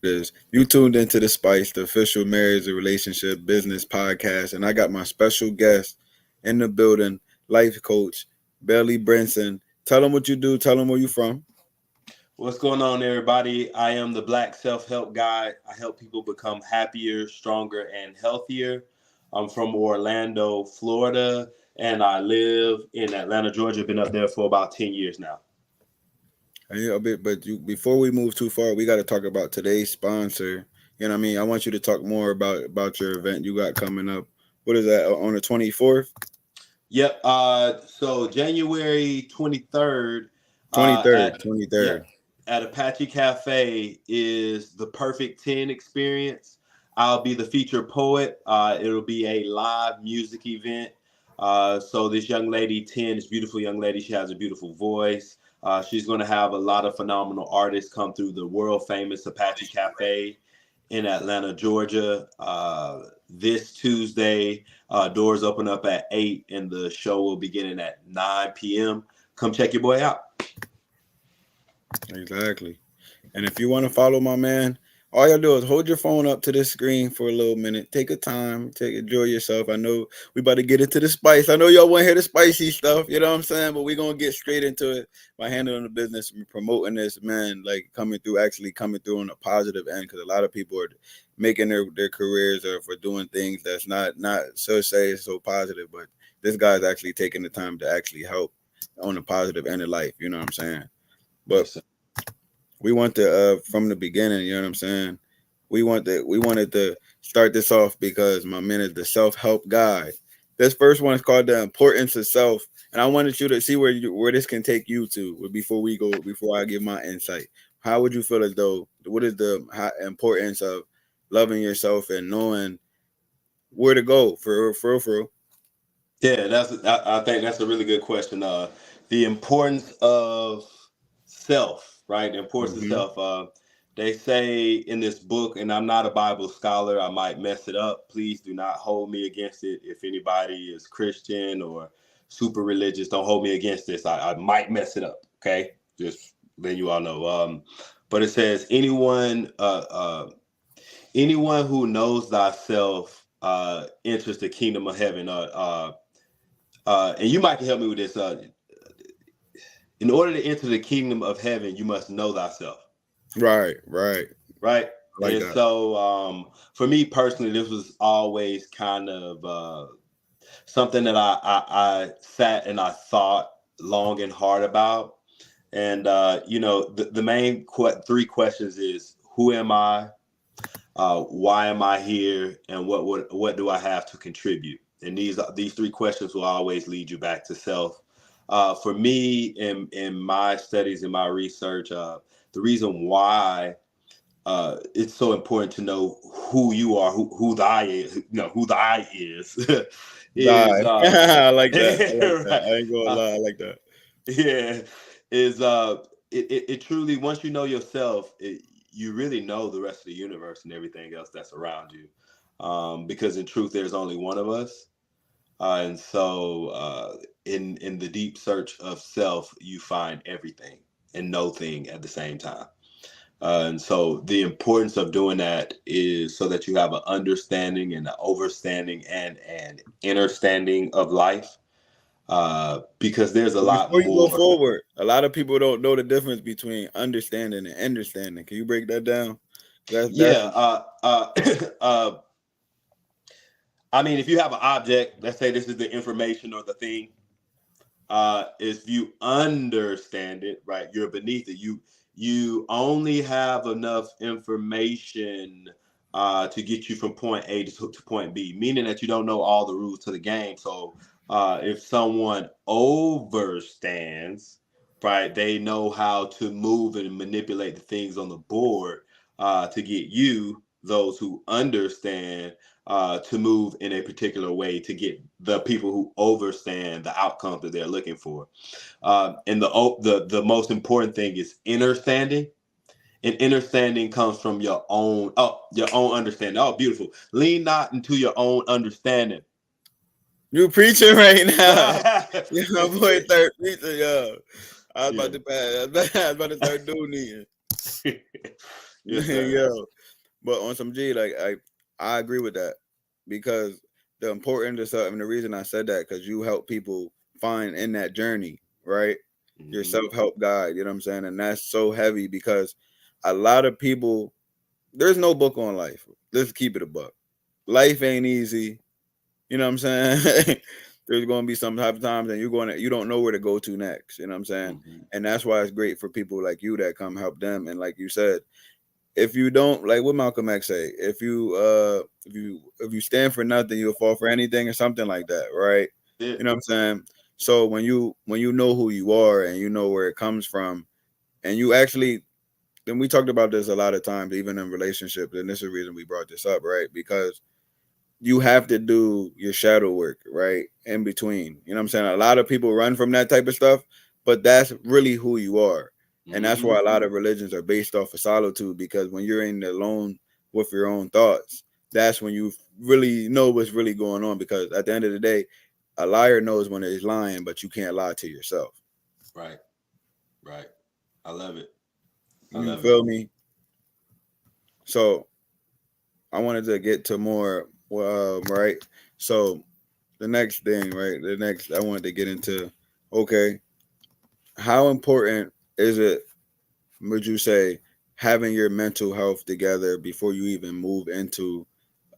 is. You tuned into the Spice, the official marriage and relationship business podcast, and I got my special guest in the building, life coach Belly Brunson. Tell them what you do. Tell them where you from. What's going on, everybody? I am the Black Self-Help Guy. I help people become happier, stronger, and healthier. I'm from Orlando, Florida, and I live in Atlanta, Georgia. Been up there for about 10 years now. Before we move too far, we got to talk about today's sponsor. You know what I mean? I want you to talk more about your event you got coming up. What is that, on the 24th? Yep. So January 23rd. 23rd. At Apache Cafe is the Perfect 10 experience. I'll be the featured poet. It'll be a live music event. So this young lady, 10, this beautiful young lady, she has a beautiful voice. She's going to have a lot of phenomenal artists come through the world famous Apache Cafe in Atlanta, Georgia. This Tuesday, doors open up at 8 and the show will begin at 9 p.m. Come check your boy out. Exactly. And if you want to follow my man, all you do is hold your phone up to the screen for a little minute. Take a time. Enjoy yourself. I know we about to get into the spice. I know y'all want to hear the spicy stuff. You know what I'm saying? But we're going to get straight into it by handling the business and promoting this, man, like coming through on a positive end, because a lot of people are making their careers or for doing things that's not so positive. But this guy's actually taking the time to actually help on the positive end of life. You know what I'm saying? But we want to from the beginning, you know what I'm saying? We wanted to start this off because my man is the self-help guy. This first one is called The Importance of Self, and I wanted you to see where this can take you to before I give my insight. How would you feel as though, what is the importance of loving yourself and knowing where to go for real? Yeah, I think that's a really good question. The importance of self, right? The importance of self. They say in this book, and I'm not a Bible scholar, I might mess it up. Please do not hold me against it. If anybody is Christian or super religious, don't hold me against this. I might mess it up. Okay, just letting you all know. But it says anyone who knows thyself enters the kingdom of heaven. And you might can help me with this. In order to enter the kingdom of heaven, you must know thyself. Right. Like and that. So for me personally, this was always kind of something that I sat and I thought long and hard about. And the main three questions is, who am I? Why am I here? And what do I have to contribute? And these three questions will always lead you back to self. For me, in my studies, in my research, the reason why it's so important to know who you are, who the I is, who the I is. I like that. Right. I ain't gonna lie, I like that. Yeah, it truly, once you know yourself, you really know the rest of the universe and everything else that's around you. Because in truth, there's only one of us. And so in the deep search of self, you find everything and no thing at the same time. And so the importance of doing that is so that you have an understanding and an overstanding and an understanding of life. Because there's a lot more. Before you go forward, a lot of people don't know the difference between understanding and understanding. Can you break that down? I mean, if you have an object, let's say this is the information or the thing, if you understand it, right, you're beneath it. You only have enough information to get you from point A to point B, meaning that you don't know all the rules to the game. So if someone overstands, right, they know how to move and manipulate the things on the board to get you, those who understand, to move in a particular way to get the people who overstand the outcome that they're looking for. And the most important thing is understanding. And understanding comes from your own understanding. Oh, beautiful. Lean not into your own understanding. You preaching right now. Yeah, my boy third preacher, yo. I was about to start doing it. Yes, sir. Yo, but on some G, like I agree with that because the importance of something. The reason I said that because you help people find in that journey, right? Your self-help guide. You know what I'm saying? And that's so heavy because a lot of people. There's no book on life. Let's keep it a buck. Life ain't easy. You know what I'm saying? There's going to be some type of times, and you don't know where to go to next. You know what I'm saying? And that's why it's great for people like you that come help them. And like you said, if you don't, like what Malcolm X say, if you stand for nothing, you'll fall for anything or something like that, right? Yeah. You know what I'm saying? So when you know who you are and you know where it comes from, and you actually, and we talked about this a lot of times, even in relationships, and this is the reason we brought this up, right? Because you have to do your shadow work, right? In between. You know what I'm saying? A lot of people run from that type of stuff, but that's really who you are. And that's why a lot of religions are based off of solitude, because when you're in alone with your own thoughts, that's when you really know what's really going on. Because at the end of the day, a liar knows when he's lying, but you can't lie to yourself. Right. Right. I love it. You feel me? So I wanted to get to more, right? So the next thing, right? I wanted to get into, okay, how important is it, would you say, having your mental health together before you even move into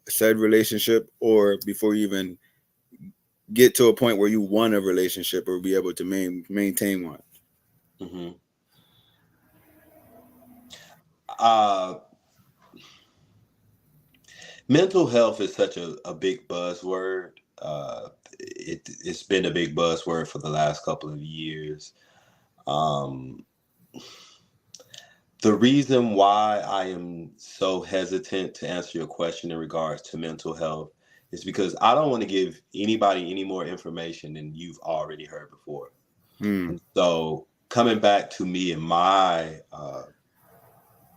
said relationship, or before you even get to a point where you want a relationship or be able to maintain one? Mental health is such a big buzzword. It's been a big buzzword for the last couple of years. The reason why I am so hesitant to answer your question in regards to mental health is because I don't want to give anybody any more information than you've already heard before. And so coming back to me and my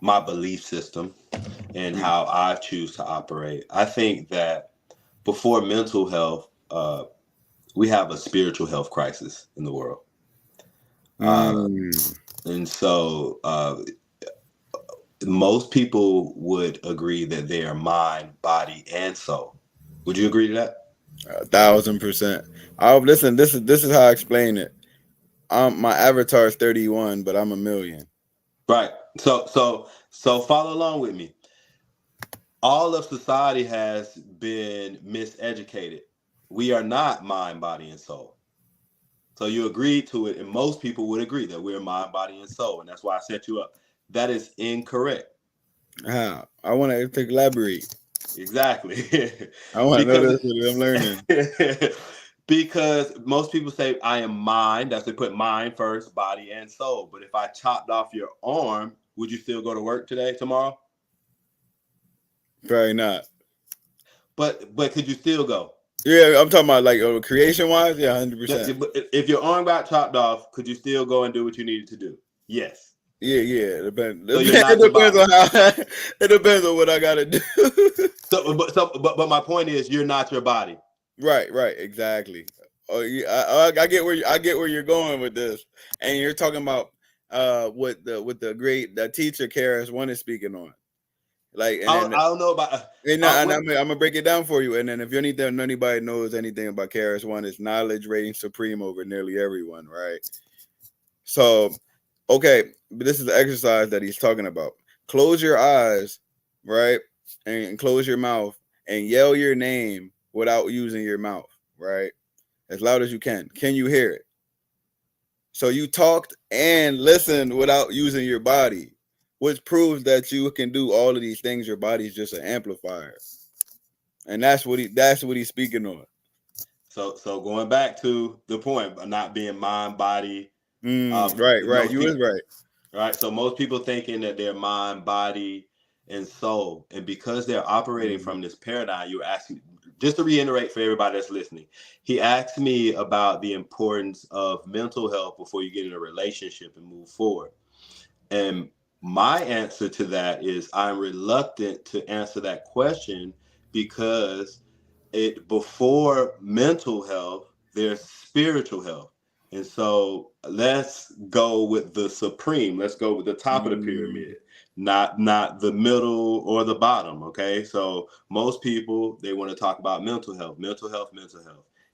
belief system and how I choose to operate, I think that before mental health, we have a spiritual health crisis in the world. And so most people would agree that they are mind, body, and soul. Would you agree to that? 1,000%. I'll listen. This is how I explain it. My avatar is 31, but I'm a million. Right. So follow along with me. All of society has been miseducated. We are not mind, body, and soul. So you agreed to it, and most people would agree that we're mind, body, and soul, and that's why I set you up. That is incorrect. How? I want to elaborate. Exactly. I want to know this. I'm learning. Because most people say I am mind. That's they put mind first, body and soul. But if I chopped off your arm, would you still go to work tomorrow? Probably not. But could you still go? Yeah, I'm talking about like creation wise. Yeah, 100%. If your arm got chopped off, could you still go and do what you needed to do? Yes. Yeah. It depends. So you're not it depends on how. It depends on what I gotta do. But my point is, you're not your body. Right. Exactly. Oh, yeah, I get where you're going with this, and you're talking about what the great teacher KRS-One is speaking on. Like, and I don't know about. I'm gonna break it down for you. And then if anybody knows anything about KRS-One, it's knowledge reigns supreme over nearly everyone, right? So, okay, but this is the exercise that he's talking about. Close your eyes, right, and close your mouth, and yell your name without using your mouth, right, as loud as you can. Can you hear it? So you talked and listened without using your body, which proves that you can do all of these things. Your body's just an amplifier, and that's what he's speaking on. So going back to the point of not being mind, body. Right. You is right. Right. So most people thinking that they're mind, body, and soul, and because they're operating from this paradigm, you're asking. Just to reiterate for everybody that's listening, he asked me about the importance of mental health before you get in a relationship and move forward. And my answer to that is I'm reluctant to answer that question because before mental health, there's spiritual health. And so let's go with the supreme. Let's go with the top of the pyramid. not the middle or the bottom. Okay, so most people, they want to talk about mental health.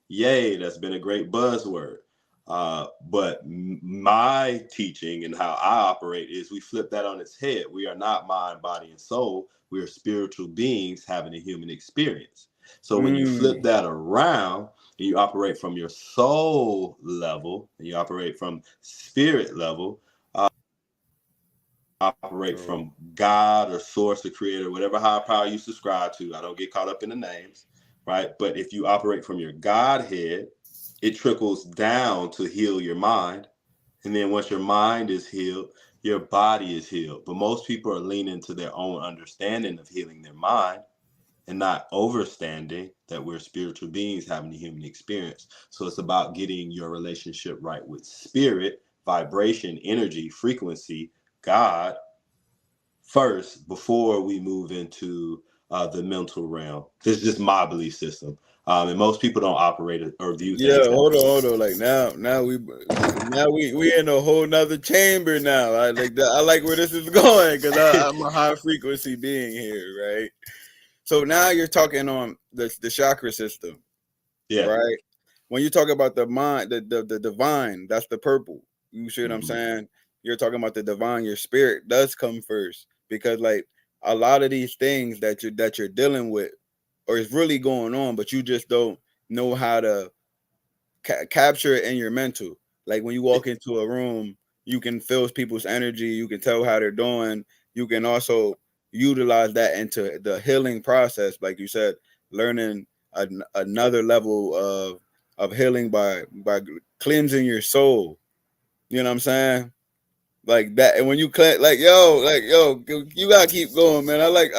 Yay, that's been a great buzzword. But my teaching and how I operate is we flip that on its head. We are not mind, body, and soul. We are spiritual beings having a human experience. So when you flip that around and you operate from your soul level and you operate from spirit level, operate from God or source or creator, whatever higher power you subscribe to. I don't get caught up in the names, right? But if you operate from your Godhead, it trickles down to heal your mind. And then once your mind is healed, your body is healed. But most people are leaning to their own understanding of healing their mind and not overstanding that we're spiritual beings having a human experience. So it's about getting your relationship right with spirit, vibration, energy, frequency, God first before we move into the mental realm. This is just my belief system. And most people don't operate or view things. Hold on. Like now we in a whole nother chamber now. I like that. I like where this is going because I'm a high frequency being here, right? So now you're talking on the chakra system, right? When you talk about the mind, the divine, that's the purple. You see what I'm saying? You're talking about the divine. Your spirit does come first because like a lot of these things that you're dealing with, or is really going on, but you just don't know how to capture it in your mental. Like when you walk into a room, you can feel people's energy. You can tell how they're doing. You can also utilize that into the healing process, like you said, learning another level of healing by cleansing your soul. You know what I'm saying? Like that, and when you like yo, you gotta keep going, man. I like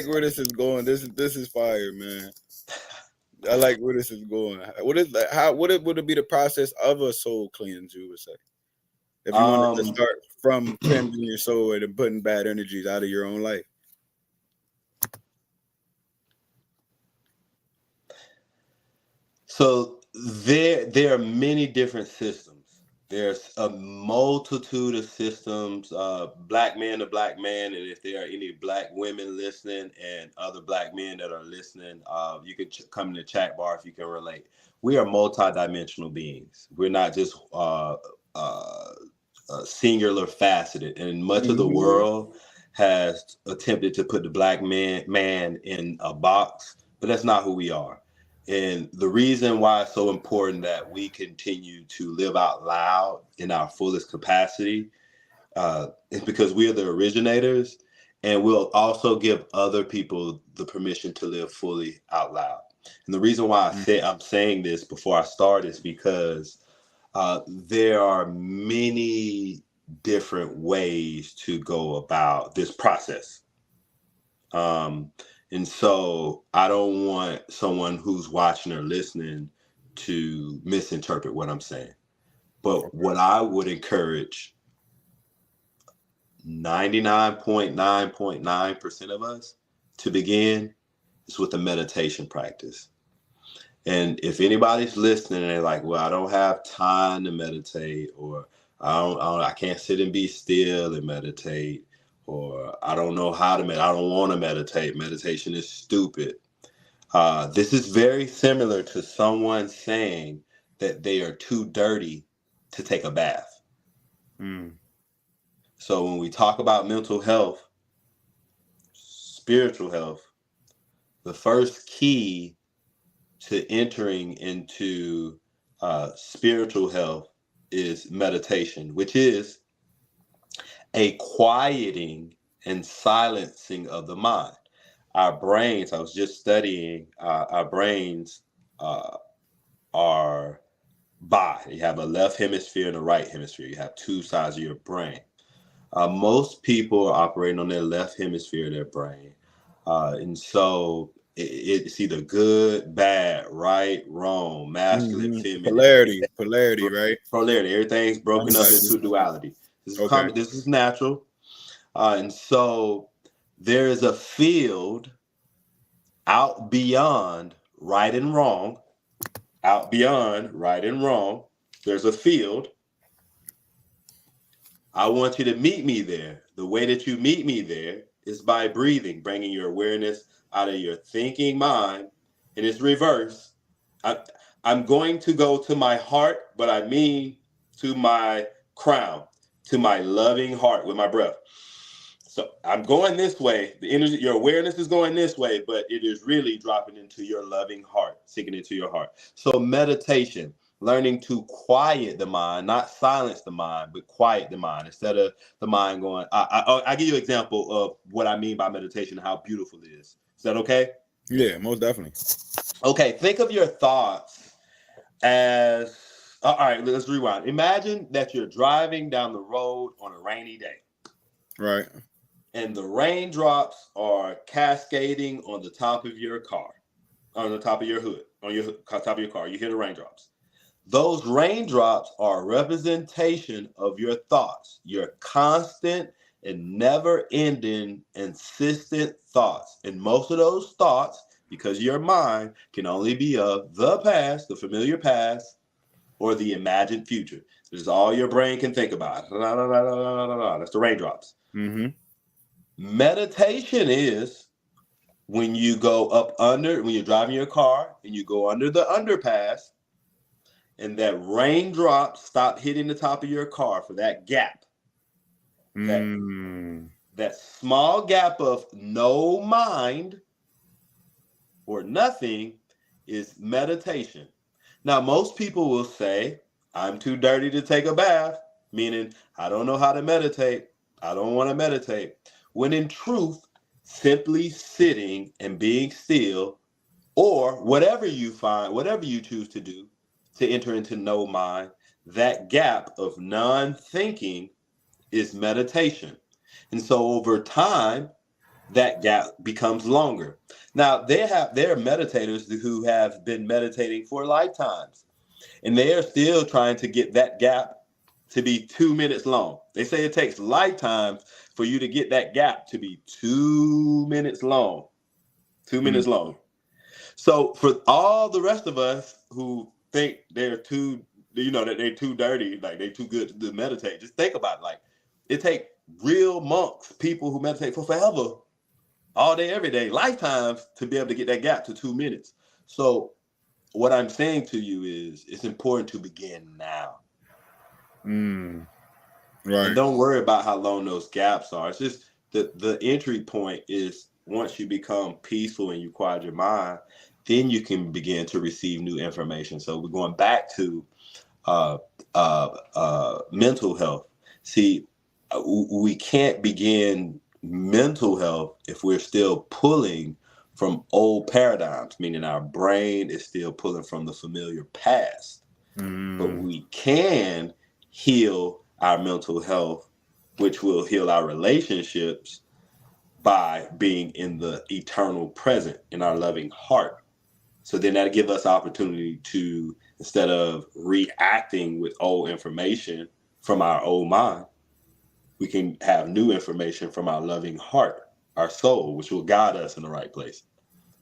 where this is going. This is fire, man. I like where this is going. What is that? How would it be the process of a soul cleanse? You would say, if you wanted to start from cleansing your soul and putting bad energies out of your own life. So there are many different systems. There's a multitude of systems, black man to black man. And if there are any black women listening and other black men that are listening, you can come in the chat bar if you can relate. We are multidimensional beings. We're not just singular faceted. And much of the world has attempted to put the black man in a box, but that's not who we are. And the reason why it's so important that we continue to live out loud in our fullest capacity is because we are the originators, and we'll also give other people the permission to live fully out loud. And the reason why I'm saying this before I start is because there are many different ways to go about this process. And so I don't want someone who's watching or listening to misinterpret what I'm saying. But what I would encourage 99.9% of us to begin is with a meditation practice. And if anybody's listening and they're like, well, I don't have time to meditate, or I can't sit and be still and meditate, or I don't know how to meditate. I don't want to meditate. Meditation is stupid. This is very similar to someone saying that they are too dirty to take a bath. So when we talk about mental health, spiritual health, the first key to entering into spiritual health is meditation, which is a quieting and silencing of the mind. Our brains, I was just studying, our brains are bi. You have a left hemisphere and a right hemisphere. You have two sides of your brain. Most people are operating on their left hemisphere of their brain. And so it's either good, bad, right, wrong, masculine, feminine. Polarity, right? Polarity. Everything's broken up into duality. This is natural. And so there is a field out beyond right and wrong. Out beyond right and wrong, there's a field I want you to meet me there. The way that you meet me there is by breathing, bringing your awareness out of your thinking mind, and it's reverse. I'm going to go to my heart, but I mean to my crown, to my loving heart with my breath. So I'm going this way. The energy, your awareness is going this way, but it is really dropping into your loving heart, sinking into your heart. So meditation, learning to quiet the mind, not silence the mind, but quiet the mind instead of the mind going. I give you an example of what I mean by meditation and how beautiful it is. Is that okay? Yeah, most definitely. Okay, think of your thoughts as. All right, let's rewind. Imagine that you're driving down the road on a rainy day. Right. And the raindrops are cascading on the top of your car, on the top of your hood, on your top of your car. You hear the raindrops. Those raindrops are a representation of your thoughts, your constant and never-ending, insistent thoughts. And most of those thoughts, because your mind can only be of the past, the familiar past, or the imagined future. This is all your brain can think about. That's the raindrops. Mm-hmm. Meditation is when you go up under, when you're driving your car and you go under the underpass and that raindrops stop hitting the top of your car for that gap. That small gap of no mind or nothing is meditation. Now, most people will say, I'm too dirty to take a bath, meaning I don't know how to meditate. I don't want to meditate. When in truth, simply sitting and being still, or whatever you find, whatever you choose to do to enter into no mind, that gap of non-thinking is meditation. And so over time, that gap becomes longer. Now, there are meditators who have been meditating for lifetimes, and they are still trying to get that gap to be 2 minutes long. They say it takes lifetimes for you to get that gap to be 2 minutes long. 2 minutes long. So for all the rest of us who think they're too, that they're too dirty, like they're too good to meditate, just think about it. Like, it takes real monks, people who meditate for forever, all day, every day, lifetimes, to be able to get that gap to 2 minutes. So what I'm saying to you is it's important to begin now. Right. And don't worry about how long those gaps are. It's just the entry point is once you become peaceful and you quiet your mind, then you can begin to receive new information. So we're going back to mental health. See, we can't begin mental health if we're still pulling from old paradigms, meaning our brain is still pulling from the familiar past. But we can heal our mental health, which will heal our relationships by being in the eternal present in our loving heart. So then that'll give us opportunity to, instead of reacting with old information from our old mind, we can have new information from our loving heart, our soul, which will guide us in the right place.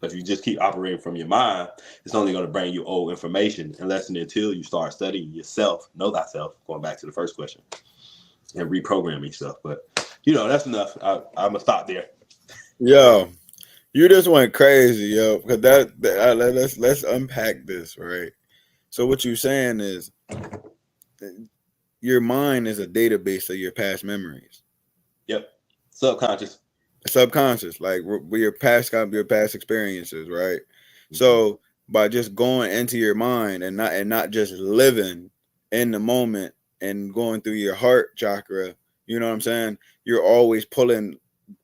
But if you just keep operating from your mind, it's only going to bring you old information unless and until you start studying yourself, know thyself, going back to the first question, and reprogramming yourself. But, that's enough. I'm going to stop there. Yo, you just went crazy, yo. Because let's unpack this, right? So what you're saying is your mind is a database of your past memories. Yep. Subconscious, like your past experiences, right? So by just going into your mind and not just living in the moment and going through your heart chakra, you know what I'm saying? You're always pulling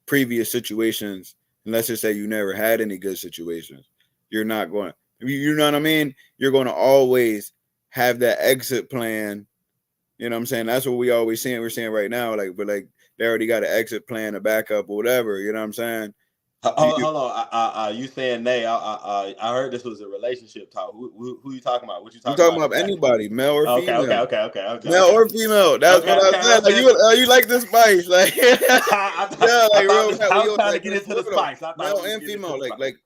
previous situations. And let's just say you never had any good situations. You're not going, you know what I mean? You're going to always have that exit plan. You know what I'm saying? That's what we're seeing right now. But they already got an exit plan, a backup, or whatever. You know what I'm saying? Hold on. You saying nay? I heard this was a relationship talk. Who you talking about? What you talking about? You talking about anybody, male or female? Okay. Male or female. That's what I said. Like you like the spice, like I was trying to get into the spice. Male and female,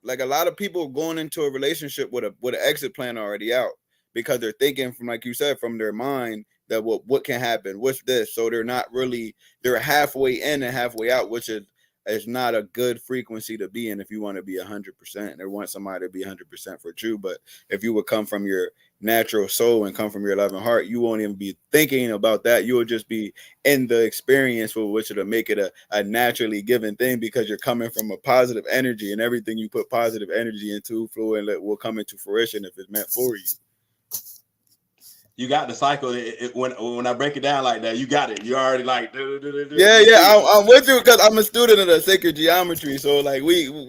like a lot of people going into a relationship with an exit plan already out because they're thinking from, like you said, from their mind that what can happen, what's this. So they're halfway in and halfway out, which is not a good frequency to be in if you want to be 100%. They want somebody to be 100% for true. But if you would come from your natural soul and come from your loving heart, you won't even be thinking about that. You will just be in the experience, for which it'll make it a naturally given thing, because you're coming from a positive energy, and everything you put positive energy into will come into fruition if it's meant for you. You got the cycle. When I break it down like that, you got it. You already like. Yeah. I'm with you because I'm a student of the sacred geometry. So like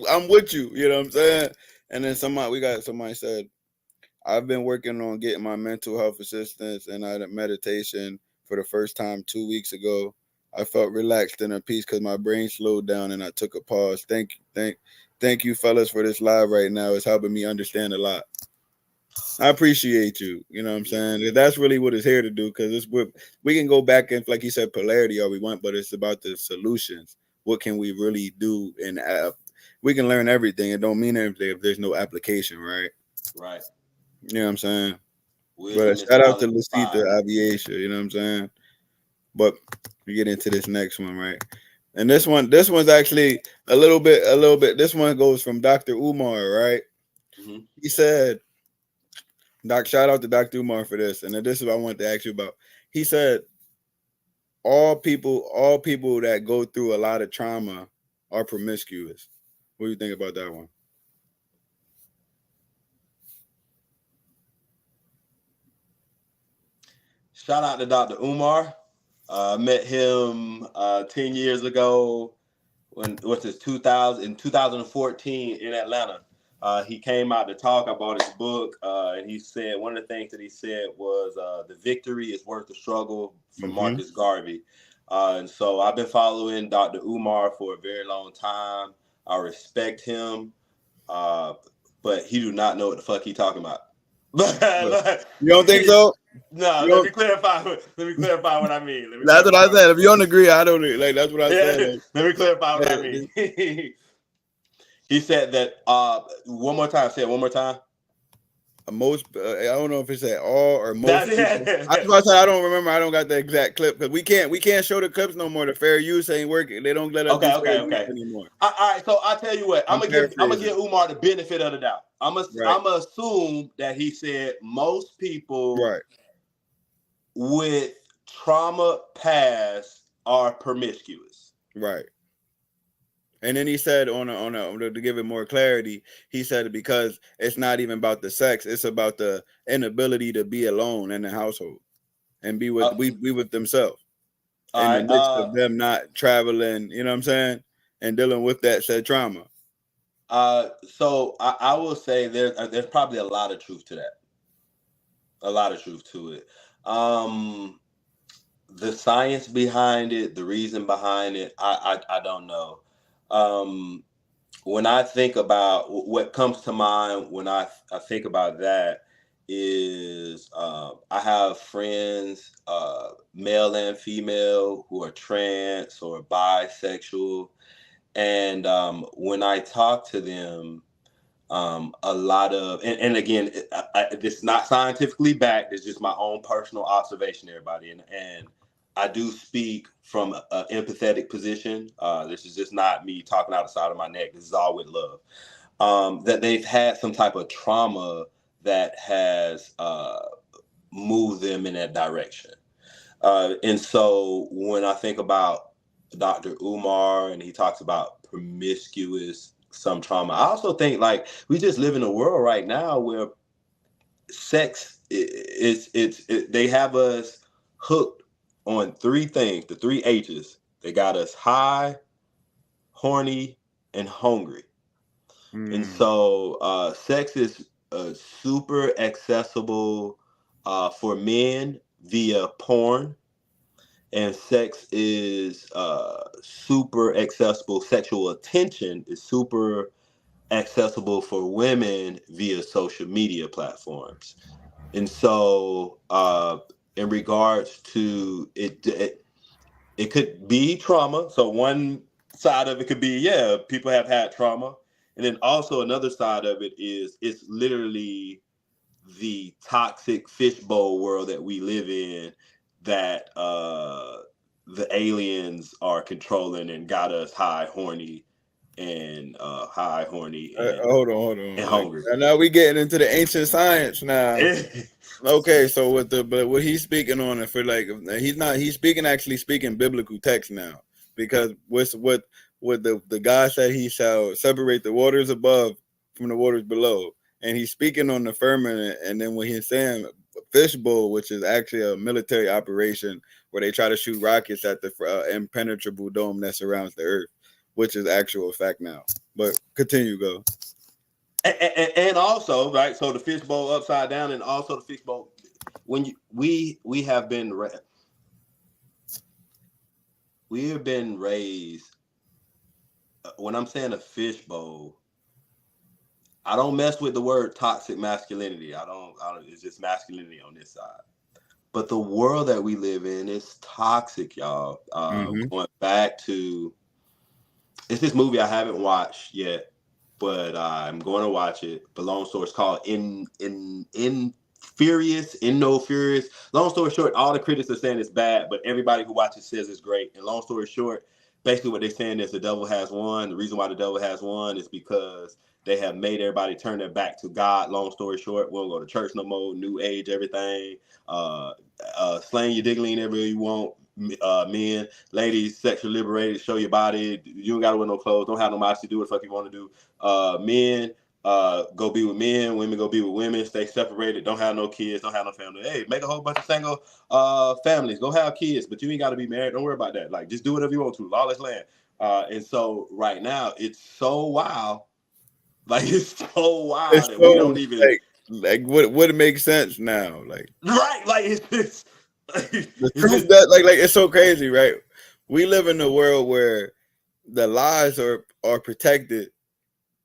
I'm with you. You know what I'm saying? And then somebody said, I've been working on getting my mental health assistance, and I had meditation for the first time 2 weeks ago. I felt relaxed and at peace because my brain slowed down and I took a pause. Thank you, fellas, for this live right now. It's helping me understand a lot. I appreciate you. You know what I'm saying? That's really what it's here to do, because it's what we can go back and, like you said, polarity all we want, but it's about the solutions. What can we really do? And we can learn everything. It don't mean anything if there's no application, right? Right. You know what I'm saying? But shout out to Lucita Aviation. You know what I'm saying? But we get into this next one, right? And this one's actually a little bit. This one goes from Dr. Umar, right? Mm-hmm. He said, shout out to Dr. Umar for this. And this is what I wanted to ask you about. He said, all people that go through a lot of trauma are promiscuous. What do you think about that one? Shout out to Dr. Umar. Met him 10 years ago in 2014 in Atlanta. He came out to talk. I bought his book, and he said one of the things that he said was the victory is worth the struggle from Marcus Garvey. And so I've been following Dr. Umar for a very long time. I respect him, but he do not know what the fuck he talking about. You don't think so? No, let me clarify what I mean. That's what I said. If you don't agree, I don't like. That's what I said. Like, let me clarify what I mean. He said that. One more time. Say it one more time. Most, I don't know if it's at all or most. I don't remember. I don't got the exact clip because we can't show the clips no more. The fair use ain't working. They don't let us do fair use anymore. All right. So I tell you what. I'm gonna give Umar the benefit of the doubt. I'm gonna assume that he said most people with trauma past are promiscuous. Right. And then he said to give it more clarity, he said because it's not even about the sex, it's about the inability to be alone in the household and be with with themselves. In the midst of them not traveling, you know what I'm saying, and dealing with that said trauma. So I will say there's probably a lot of truth to that. A lot of truth to it. The science behind it, the reason behind it, I don't know. When I think about what comes to mind when I think about that is I have friends, male and female, who are trans or bisexual, and when I talk to them, a lot of and again, this is not scientifically backed. It's just my own personal observation, everybody, and I do speak from an empathetic position. This is just not me talking out the side of my neck. This is all with love. That they've had some type of trauma that has moved them in that direction. And so when I think about Dr. Umar and he talks about promiscuous some trauma, I also think like we just live in a world right now where sex they have us hooked on three things, the three H's. They got us high, horny, and hungry. And so sex is super accessible for men via porn. And sex is super accessible. Sexual attention is super accessible for women via social media platforms. And so in regards to it could be trauma. So one side of it could be, people have had trauma. And then also another side of it is it's literally the toxic fishbowl world that we live in that the aliens are controlling and got us horny, and hold on. and Like, hungry. now we getting into the ancient science now. Okay, so what he's speaking on it for, like, he's speaking biblical text now, because what the God said, he shall separate the waters above from the waters below, and he's speaking on the firmament. And then when he's saying fishbowl, which is actually a military operation where they try to shoot rockets at the impenetrable dome that surrounds the earth, which is actual fact now. But continue, go. And also, right, so the fishbowl upside down, and also the fishbowl, when we have been raised. When I'm saying a fishbowl, I don't mess with the word toxic masculinity. I don't. It's just masculinity on this side. But the world that we live in is toxic, y'all. Going back to, it's this movie I haven't watched yet, but I'm going to watch it. But long story, it's called Furious. Long story short, all the critics are saying it's bad, but everybody who watches says it's great. And long story short, basically what they're saying is the devil has won. The reason why the devil has won is because they have made everybody turn their back to God. Long story short, we don't go to church no more, new age, everything. Slang your diggling everywhere you want. Men, ladies, sexually liberated, show your body. You don't got to wear no clothes. Don't have no modesty. Do what the fuck you want to do. Men, go be with men. Women, go be with women. Stay separated. Don't have no kids. Don't have no family. Hey, make a whole bunch of single families. Go have kids, but you ain't got to be married. Don't worry about that. Like, just do whatever you want to. Lawless land. And so right now, it's so wild. Like, it's so wild that we don't even like what makes sense now. Like, right, like it's the truth that like it's so crazy, right? We live in a world where the lies are protected,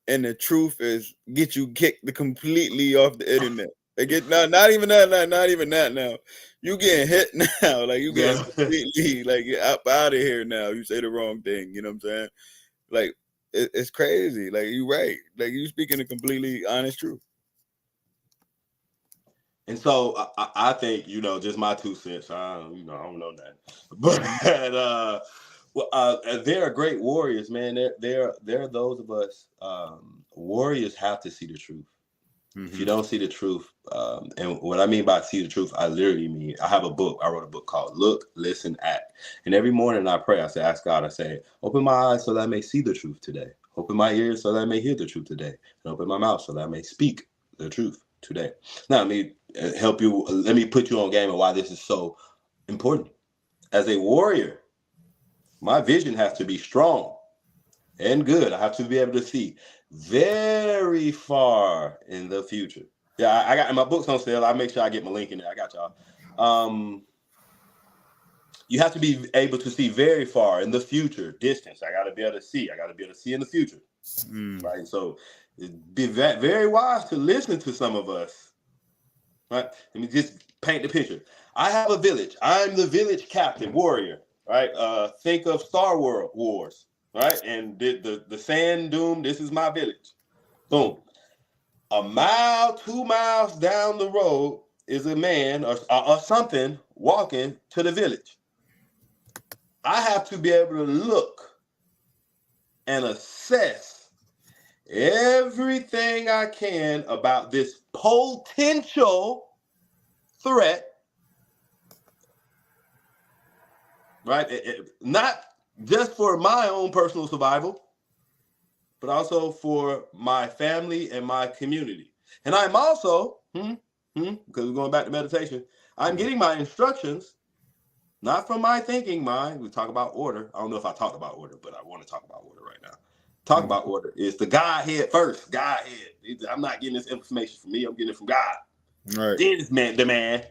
and the truth is get you kicked completely off the internet. They get not even that now. You getting hit now, like you getting completely like up out of here now. You say the wrong thing, you know what I'm saying? Like, it's crazy. Like, you right. Like, you speaking the completely honest truth. And so I think, just my 2 cents. I don't know that, but they're great warriors, man. They're those of us. Warriors have to see the truth. If you don't see the truth, and what I mean by see the truth, I literally mean, I wrote a book called Look, Listen, Act. And every morning I pray, I say, ask God, I say, open my eyes so that I may see the truth today. Open my ears so that I may hear the truth today. And open my mouth so that I may speak the truth today. Now, let me help you. Let me put you on game of why this is so important. As a warrior, my vision has to be strong and good. I have to be able to see very far in the future. Yeah, I got my books on sale. I'll make sure I get my link in there. I got y'all. You have to be able to see very far in the future, distance. I got to be able to see. I got to be able to see in the future. Right. So it'd be very wise to listen to some of us. Right. Let me just paint the picture. I have a village. I'm the village captain, warrior. Right. Think of Star Wars. Right. And the sand dune. This is my village. Boom. A mile, 2 miles down the road is a man or something walking to the village. I have to be able to look and assess everything I can about this potential threat, right? Not just for my own personal survival, but also for my family and my community. And I'm also, because we're going back to meditation, I'm getting my instructions, not from my thinking mind. We talk about order. I don't know if I talked about order, but I want to talk about order right now. Talk about order is the Godhead first. Godhead. I'm not getting this information from me. I'm getting it from God. Right. Then it's the man.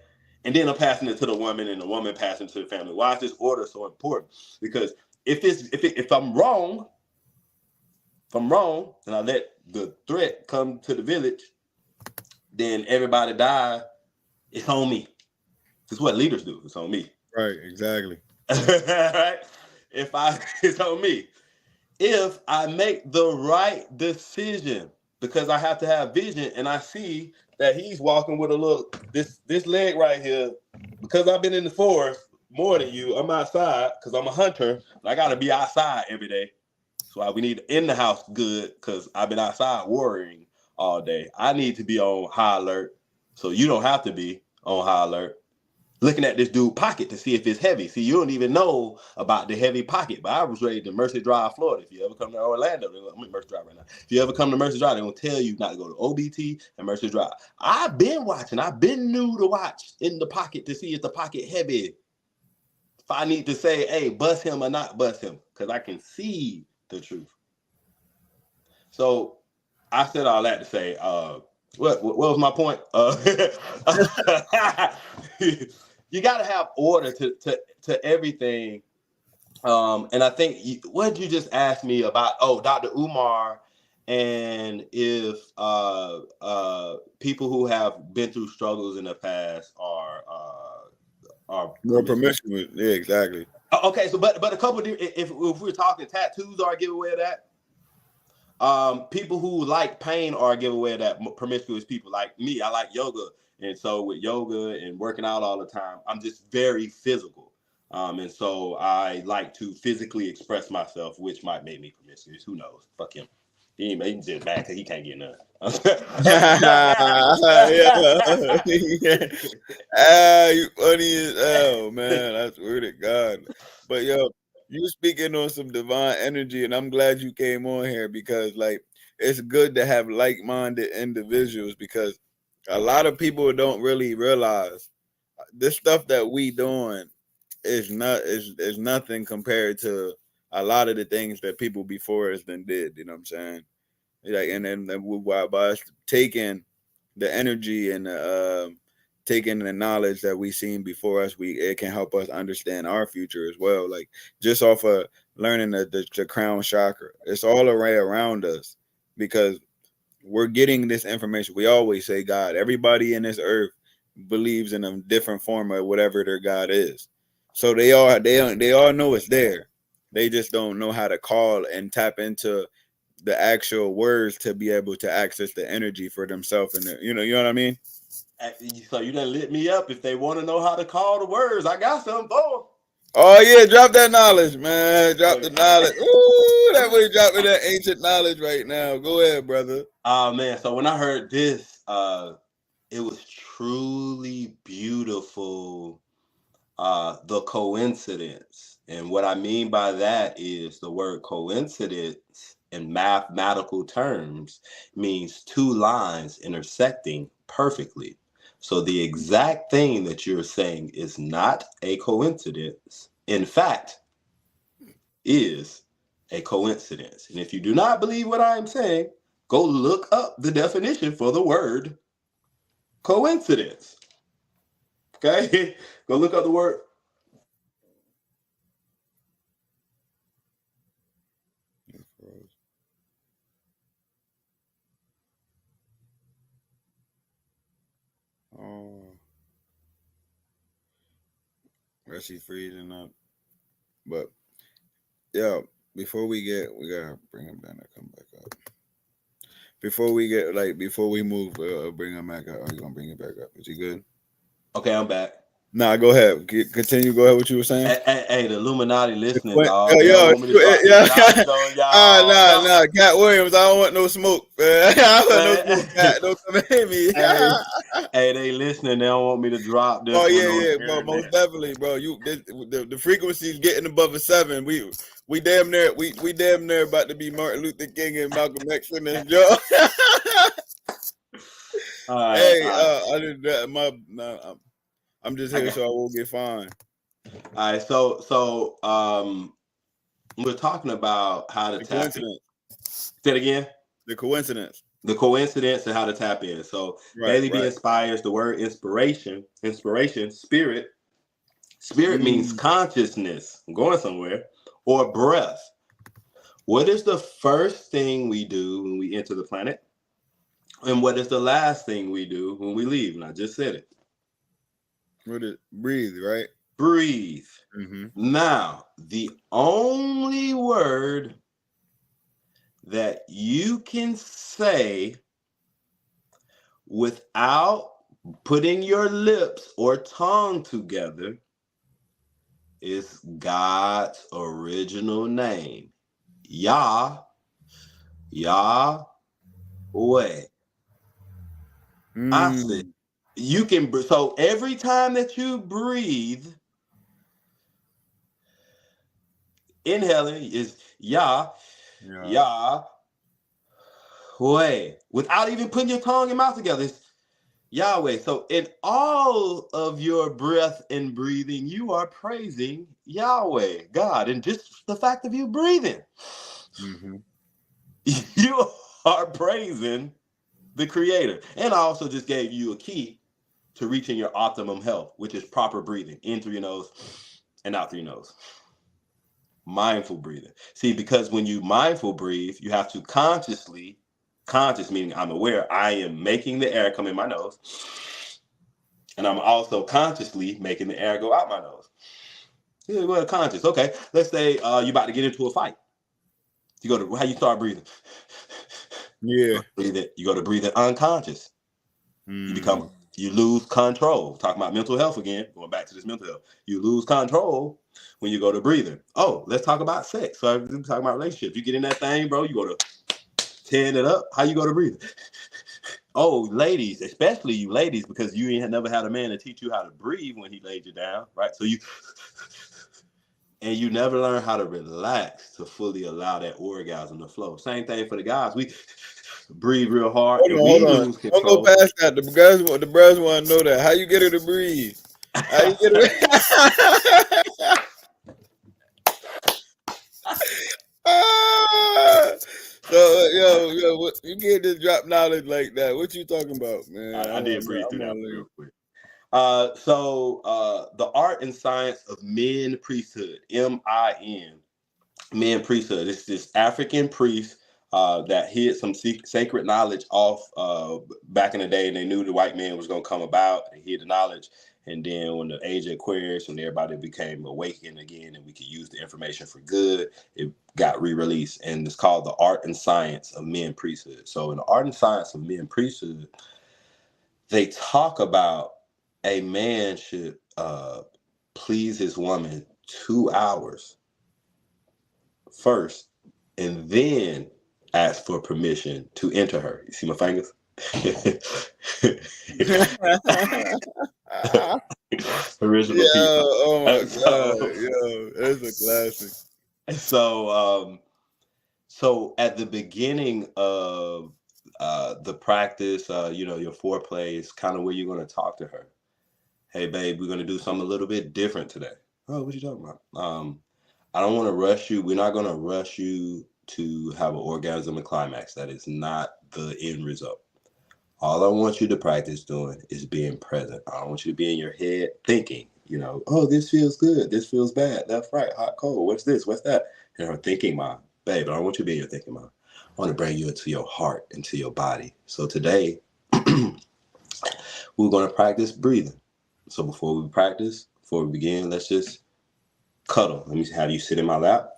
And then I'm passing it to the woman, and the woman passing it to the family. Why is this order so important? Because if I'm wrong, and I let the threat come to the village, then everybody die. It's on me. This is what leaders do. It's on me. Right, exactly. Right? It's on me. If I make the right decision, because I have to have vision, and I see that he's walking with a little this leg right here. Because I've been in the forest more than you. I'm outside because I'm a hunter. I got to be outside every day. So we need in the house good because I've been outside worrying all day. I need to be on high alert, so you don't have to be on high alert. Looking at this dude pocket to see if it's heavy. See, you don't even know about the heavy pocket, but I was raised in Mercy Drive, Florida. If you ever come to Orlando, I'm in Mercy Drive right now. If you ever come to Mercy Drive, they're going to tell you not to go to OBT and Mercy Drive. I've been watching. I've been new to watch in the pocket to see if the pocket heavy. If I need to say, hey, bust him or not bust him, because I can see the truth. So I said all that to say, what was my point? You got to have order to everything. And I think, what did you just ask me about? Oh, Dr. Umar, and if people who have been through struggles in the past are more promiscuous. Yeah, exactly. Okay, so but a couple of if we're talking tattoos are a giveaway of that. People who like pain are a giveaway of that. Promiscuous people like me, I like yoga. And so with yoga and working out all the time, I'm just very physical. And so I like to physically express myself, which might make me promiscuous. Who knows? Fuck him. He's just mad because he can't get none. You funny as hell, man. I swear to God. But yo, you speaking on some divine energy, and I'm glad you came on here because like it's good to have like-minded individuals because a lot of people don't really realize this stuff that we doing is nothing compared to a lot of the things that people before us then did. You know what I'm saying? Like, and then by us taking the energy and taking the knowledge that we seen before us, it can help us understand our future as well. Like just off of learning the crown chakra, it's all around us because we're getting this information. We always say God. Everybody in this earth believes in a different form of whatever their God is. So they all know it's there. They just don't know how to call and tap into the actual words to be able to access the energy for themselves. And you know what I mean? So you done lit me up. If they want to know how to call the words, I got something for them. Oh yeah, drop that knowledge, man. Drop the knowledge. Ooh, that way dropping that ancient knowledge right now. Go ahead, brother. Oh man, so when I heard this, it was truly beautiful. The coincidence. And what I mean by that is the word coincidence in mathematical terms means two lines intersecting perfectly. So the exact thing that you're saying is not a coincidence. In fact, is a coincidence. And if you do not believe what I'm saying, go look up the definition for the word coincidence. Okay? Go look up the word. Oh, she's freezing up. But yeah, before we gotta bring him down and come back up. Before we move, bring him back up. Are you gonna bring it back up? Is he good? Okay, I'm back. Nah, go ahead. Continue. Go ahead. What you were saying? Hey, the Illuminati listening, dog. Yeah. Nah. Cat Williams, I don't want no smoke. I don't want no smoke. Cat, don't come at me. Hey, they listening. They don't want me to drop this. Oh yeah, bro. Most definitely, bro. The frequency's getting above a 7. We damn near about to be Martin Luther King and Malcolm X in this job. Other than that, I'm just here so I won't get fined. All right, so we're talking about how to tap in. Say it again. The coincidence and how to tap in. So daily be inspires. The word inspiration, spirit. Spirit means consciousness, going somewhere, or breath. What is the first thing we do when we enter the planet? And what is the last thing we do when we leave? And I just said it. Breathe, right? Breathe. Mm-hmm. Now, the only word that you can say without putting your lips or tongue together is God's original name. Yahweh. I said, you can, so every time that you breathe, inhaling is Yahweh, without even putting your tongue and mouth together. It's Yahweh. So in all of your breath and breathing, you are praising Yahweh, God. And just the fact of you breathing, you are praising the Creator. And I also just gave you a key to reaching your optimum health, which is proper breathing in through your nose and out through your nose. Mindful breathing. See, because when you mindful breathe, you have to conscious meaning I'm aware I am making the air come in my nose, and I'm also consciously making the air go out my nose. Yeah, well, conscious. Okay, let's say you about to get into a fight. You go to how you start breathing. Yeah, you go to breathing unconscious. You lose control. Talking about mental health again. Going back to this mental health, you lose control when you go to breathing. Oh, let's talk about sex. So I'm talking about relationships. You get in that thing, bro. You go to tearing it up. How you go to breathing? Oh, ladies, especially you ladies, because you ain't never had a man to teach you how to breathe when he laid you down, right? So you never learn how to relax to fully allow that orgasm to flow. Same thing for the guys. We breathe real hard. Hold on. Don't go past that. The bros want to know that. How you get her to breathe? How you get her? So yo, you get this drop knowledge like that? What you talking about, man? I did breathe through that real quick. So the art and science of men priesthood, MIN, men priesthood. It's this African priest that hid some sacred knowledge off back in the day, and they knew the white man was going to come about. They hid the knowledge, and then when the age of Aquarius, when everybody became awakened again, and we could use the information for good, it got re-released, and it's called the art and science of men priesthood. So in the art and science of men priesthood, they talk about a man should please his woman 2 hours first, and then ask for permission to enter her. You see my fingers? Original people. Oh my god, yo, that's a classic. So at the beginning of the practice, your foreplay is kind of where you're going to talk to her. Hey, babe, we're going to do something a little bit different today. Oh, what are you talking about? I don't want to rush you. We're not going to rush you to have an orgasm and climax. That is not the end result. All I want you to practice doing is being present. I don't want you to be in your head thinking, oh, this feels good. This feels bad. That's right. Hot, cold. What's this? What's that? And her thinking mind. Babe, I don't want you to be in your thinking mind. I want to bring you into your heart, into your body. So today, we're going to practice breathing. So before we begin, let's just cuddle. Let me have you sit in my lap,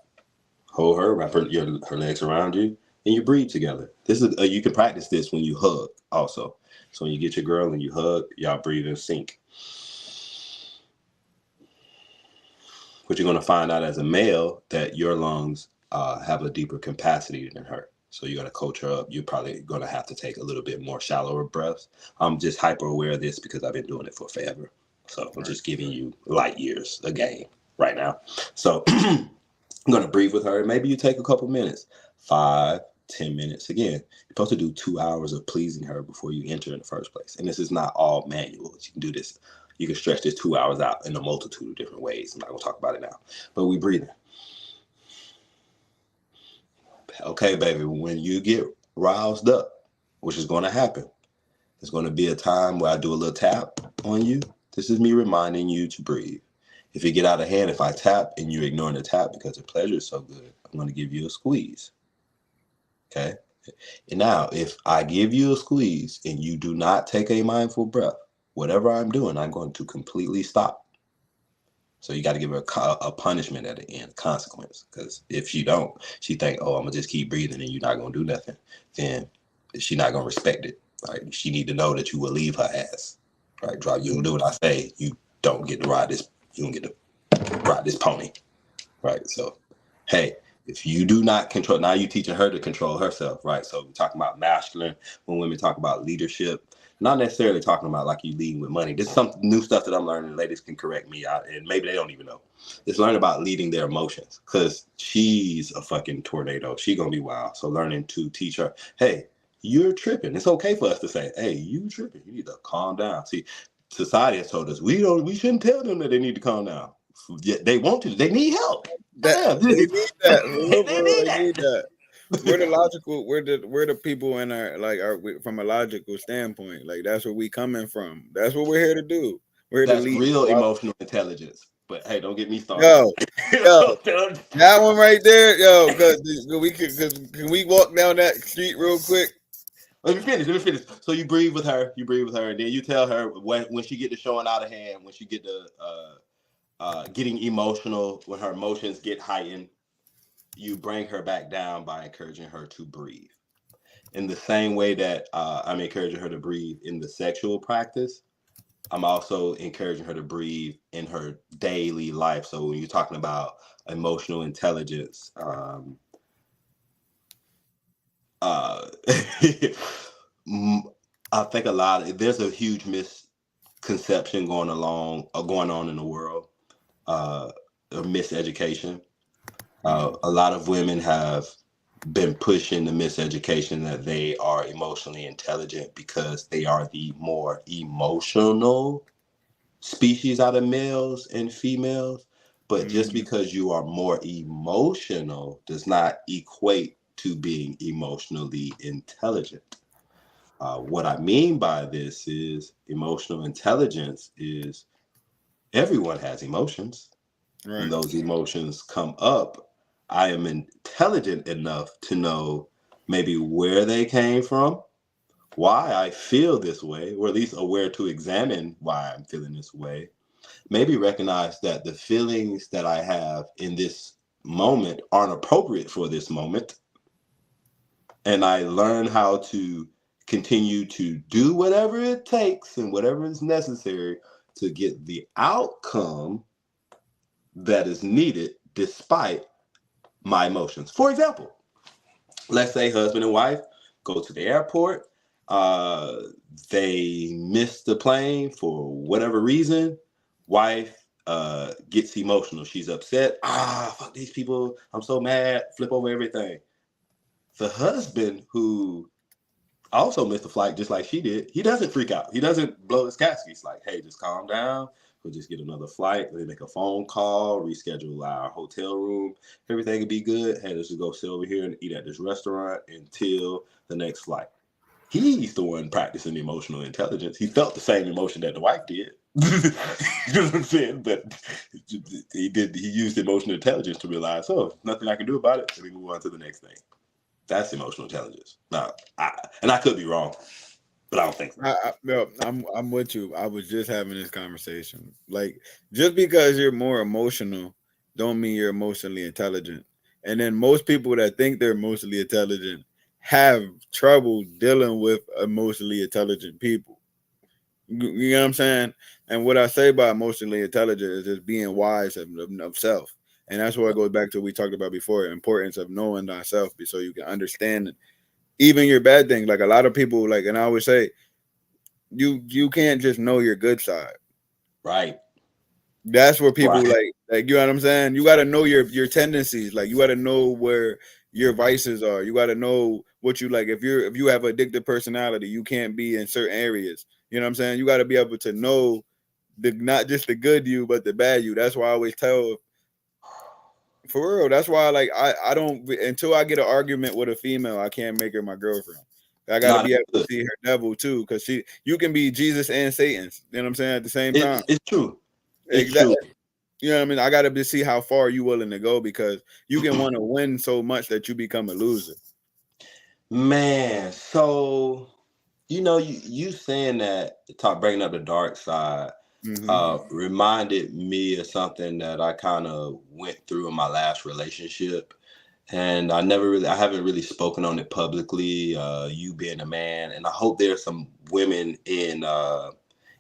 hold her, wrap her legs around you, and you breathe together. This is you can practice this when you hug also. So when you get your girl and you hug, y'all breathe in sync. But you're going to find out as a male that your lungs have a deeper capacity than her. So you're going to coach her up. You're probably going to have to take a little bit more shallower breaths. I'm just hyper aware of this because I've been doing it for forever. So I'm just giving you light years a game right now. So I'm going to breathe with her. Maybe you take a couple minutes, 5, 10 minutes. Again, you're supposed to do 2 hours of pleasing her before you enter in the first place. And this is not all manual. You can do this. You can stretch this 2 hours out in a multitude of different ways. I'm not going to talk about it now. But we breathing. Okay, baby, when you get roused up, which is going to happen, there's going to be a time where I do a little tap on you. This is me reminding you to breathe. If you get out of hand, if I tap and you're ignoring the tap because the pleasure is so good, I'm going to give you a squeeze. Okay? And now, if I give you a squeeze and you do not take a mindful breath, whatever I'm doing, I'm going to completely stop. So you got to give her a punishment at the end, consequence. Because if she don't, she think, oh, I'm going to just keep breathing and you're not going to do nothing. Then she's not going to respect it. Right? She need to know that you will leave her ass. Right? You don't do what I say. You don't get to ride this. You don't get to ride this pony. Right? So, hey, if you do not control, now you're teaching her to control herself. Right? So we're talking about masculine when women talk about leadership. Not necessarily talking about like you leading with money. This is some new stuff that I'm learning. Ladies can correct me out, and maybe they don't even know. It's learning about leading their emotions, because she's a fucking tornado. She gonna be wild. So learning to teach her, hey, you're tripping. It's okay for us to say, hey, you tripping. You need to calm down. See, society has told us we shouldn't tell them that they need to calm down. Yet they want to. They need help. They need that. They need that. We're the logical. We're the people in our from a logical standpoint. Like that's where we coming from. That's what we're here to do. We're That's to lead. real emotional intelligence. But hey, don't get me started. Yo, that one right there, yo. Because can we walk down that street real quick? Let me finish. So you breathe with her, and then you tell her when she get to showing out of hand, when she get to getting emotional, when her emotions get heightened, you bring her back down by encouraging her to breathe. In the same way that I'm encouraging her to breathe in the sexual practice, I'm also encouraging her to breathe in her daily life. So when you're talking about emotional intelligence, I think there's a huge misconception going on in the world, of miseducation. A lot of women have been pushing the miseducation that they are emotionally intelligent because they are the more emotional species out of males and females. But just because you are more emotional does not equate to being emotionally intelligent. What I mean by this is emotional intelligence is everyone has emotions. Right. When those emotions come up, I am intelligent enough to know maybe where they came from, why I feel this way, or at least aware to examine why I'm feeling this way. Maybe recognize that the feelings that I have in this moment aren't appropriate for this moment. And I learn how to continue to do whatever it takes and whatever is necessary to get the outcome that is needed despite my emotions. For example, let's say husband and wife go to the airport. They miss the plane for whatever reason. Wife gets emotional. She's upset. Fuck these people. I'm so mad. Flip over everything. The husband, who also missed the flight just like she did, he doesn't freak out. He doesn't blow his gasket. He's like, hey, just calm down. We'll just get another flight. They make a phone call, reschedule our hotel room. Everything will be good. Hey, let's just go sit over here and eat at this restaurant until the next flight. He's the one practicing emotional intelligence. He felt the same emotion that the wife did. You know what I'm saying? But he used emotional intelligence to realize, nothing I can do about it. Let me move on to the next thing. That's emotional intelligence. Now, I could be wrong, but I don't think so. No, I'm with you. I was just having this conversation. Like, just because you're more emotional, don't mean you're emotionally intelligent. And then most people that think they're emotionally intelligent have trouble dealing with emotionally intelligent people. You know what I'm saying? And what I say by emotionally intelligent is just being wise of self. And that's where it goes back to what we talked about before, importance of knowing thyself so you can understand even your bad things. Like a lot of people, like, and I always say, you can't just know your good side. Right. That's where people like you know what I'm saying? You got to know your tendencies. Like you got to know where your vices are. You got to know what you like. If you have addictive personality, you can't be in certain areas. You know what I'm saying? You got to be able to know not just the good you, but the bad you. That's why I always tell, for real. That's why I don't, until I get an argument with a female, I can't make her my girlfriend. I gotta be able to see her devil too, because you can be Jesus and Satan's. You know what I'm saying? At the same time, it's true. Exactly. You know what I mean? I gotta be see how far you willing to go, because you can want to win so much that you become a loser. Man, so you saying that, bringing up the dark side, reminded me of something that I kind of went through in my last relationship. and I haven't really spoken on it publicly. You being a man, and I hope there's some women in